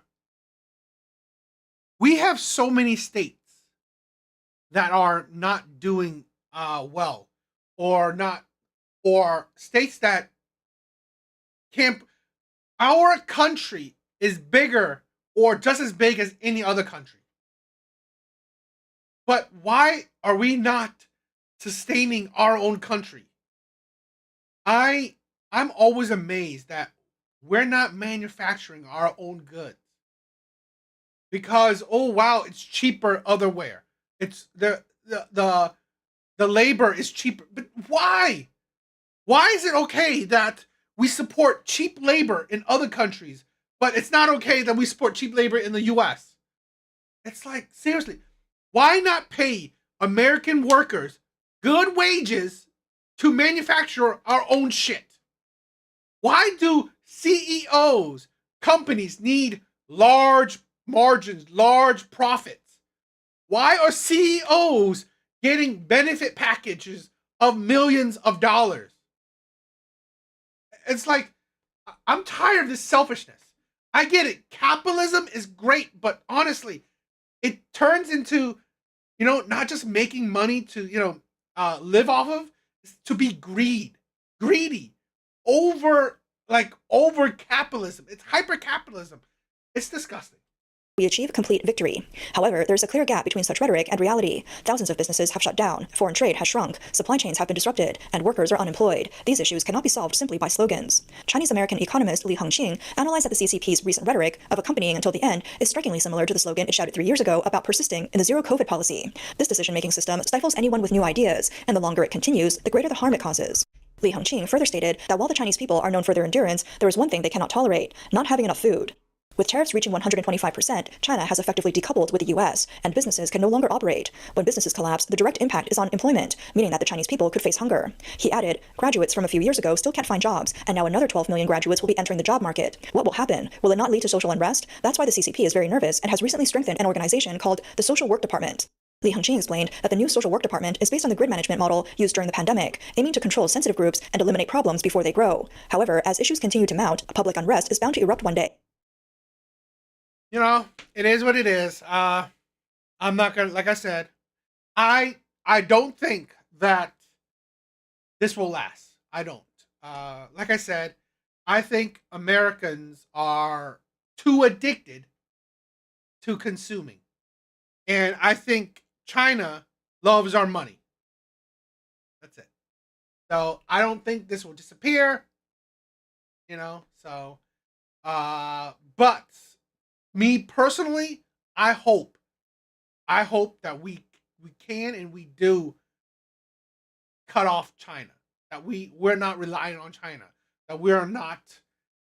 we have so many states that are not doing well, or states that can't. Our country is bigger or just as big as any other country. But why are we not sustaining our own country? I'm always amazed that we're not manufacturing our own goods. Because oh wow, it's cheaper otherwhere. It's the labor is cheaper. But why? Why is it okay that we support cheap labor in other countries, but it's not okay that we support cheap labor in the US? It's like, seriously, why not pay American workers good wages to manufacture our own shit? Why do CEOs, companies need large margins, large profits? Why are CEOs getting benefit packages of millions of dollars? It's like, I'm tired of this selfishness. I get it. Capitalism is great, but honestly, it turns into, not just making money to, live off of, to be greedy, over capitalism. It's hyper capitalism. It's disgusting. We achieve complete victory. However, there's a clear gap between such rhetoric and reality. Thousands of businesses have shut down, foreign trade has shrunk, supply chains have been disrupted, and workers are unemployed. These issues cannot be solved simply by slogans. Chinese-American economist Li Hengqing analyzed that the CCP's recent rhetoric of accompanying until the end is strikingly similar to the slogan it shouted 3 years ago about persisting in the zero-COVID policy. This decision-making system stifles anyone with new ideas, and the longer it continues, the greater the harm it causes. Li Hengqing further stated that while the Chinese people are known for their endurance, there is one thing they cannot tolerate: not having enough food. With tariffs reaching 125%, China has effectively decoupled with the US, and businesses can no longer operate. When businesses collapse, the direct impact is on employment, meaning that the Chinese people could face hunger. He added, graduates from a few years ago still can't find jobs, and now another 12 million graduates will be entering the job market. What will happen? Will it not lead to social unrest? That's why the CCP is very nervous and has recently strengthened an organization called the Social Work Department. Li Hengqing explained that the new social work department is based on the grid management model used during the pandemic, aiming to control sensitive groups and eliminate problems before they grow. However, as issues continue to mount, public unrest is bound to erupt one day. It is what it is. I'm not gonna, like I said, I don't think that this will last. I don't. Like I said, I think Americans are too addicted to consuming, and I think China loves our money. That's it. So I don't think this will disappear. But me personally, I hope that we can and we do cut off China. That we're not relying on China. That we're not,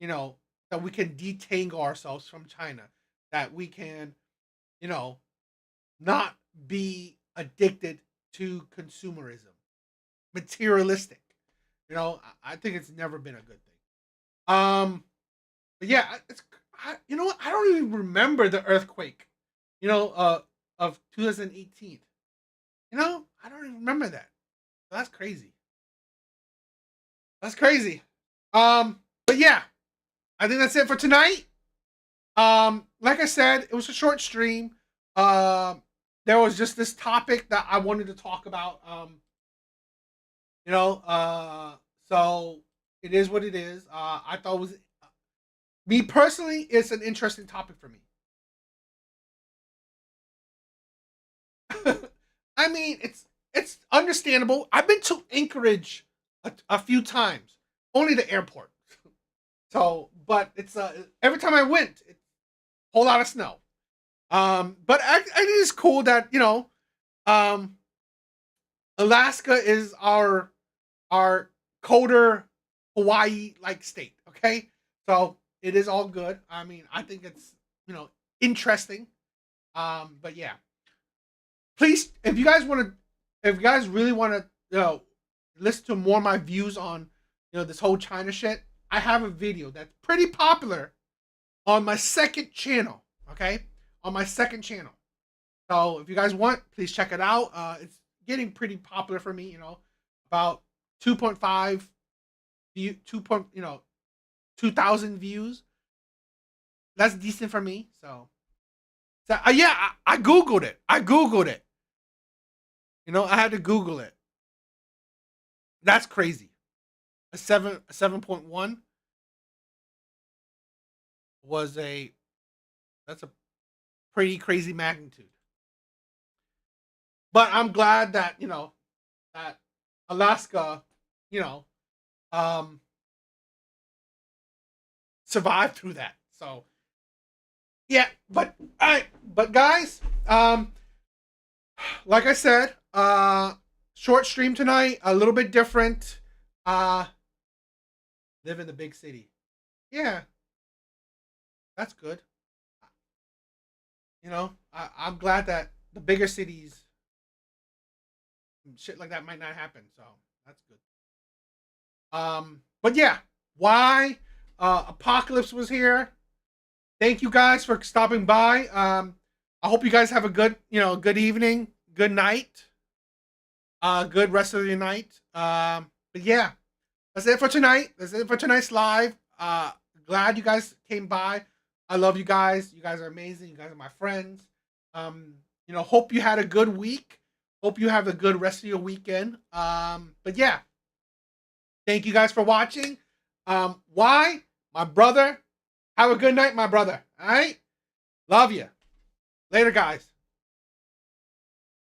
that we can detangle ourselves from China. That we can, not be addicted to consumerism, materialistic. I think it's never been a good thing. But yeah, you know what? I don't even remember the earthquake, of 2018. I don't even remember that. That's crazy. That's crazy. But yeah, I think that's it for tonight. Like I said, it was a short stream. There was just this topic that I wanted to talk about. So it is what it is. I thought it was, me personally, it's an interesting topic for me. I mean, it's understandable. I've been to Anchorage a few times, only the airport. So, but it's every time I went, it's a whole lot of snow. But I think it's cool that Alaska is our colder Hawaii like state. Okay, so it is all good. I mean, I think it's interesting. But yeah, please, if you guys really want to listen to more of my views on this whole China shit, I have a video that's pretty popular on my second channel. Okay, on my second channel. So if you guys want, please check it out. It's getting pretty popular for me. About 2.5 view, 2,000 views. That's decent for me. So yeah, I googled it. I had to Google it. That's crazy. A 7.1. was that's a pretty crazy magnitude. But I'm glad that, that Alaska, survived through that. So yeah, but guys, like I said, short stream tonight, a little bit different. Live in the big city. Yeah. That's good. I'm glad that the bigger cities, shit like that might not happen. So that's good. But yeah, why Apocalypse was here. Thank you guys for stopping by. I hope you guys have a good, good evening, good night, good rest of your night. But yeah, that's it for tonight. That's it for tonight's live. Glad you guys came by. I love you guys. You guys are amazing. You guys are my friends. Hope you had a good week. Hope you have a good rest of your weekend. But yeah, thank you guys for watching. Why? My brother. Have a good night, my brother. All right? Love you. Later, guys.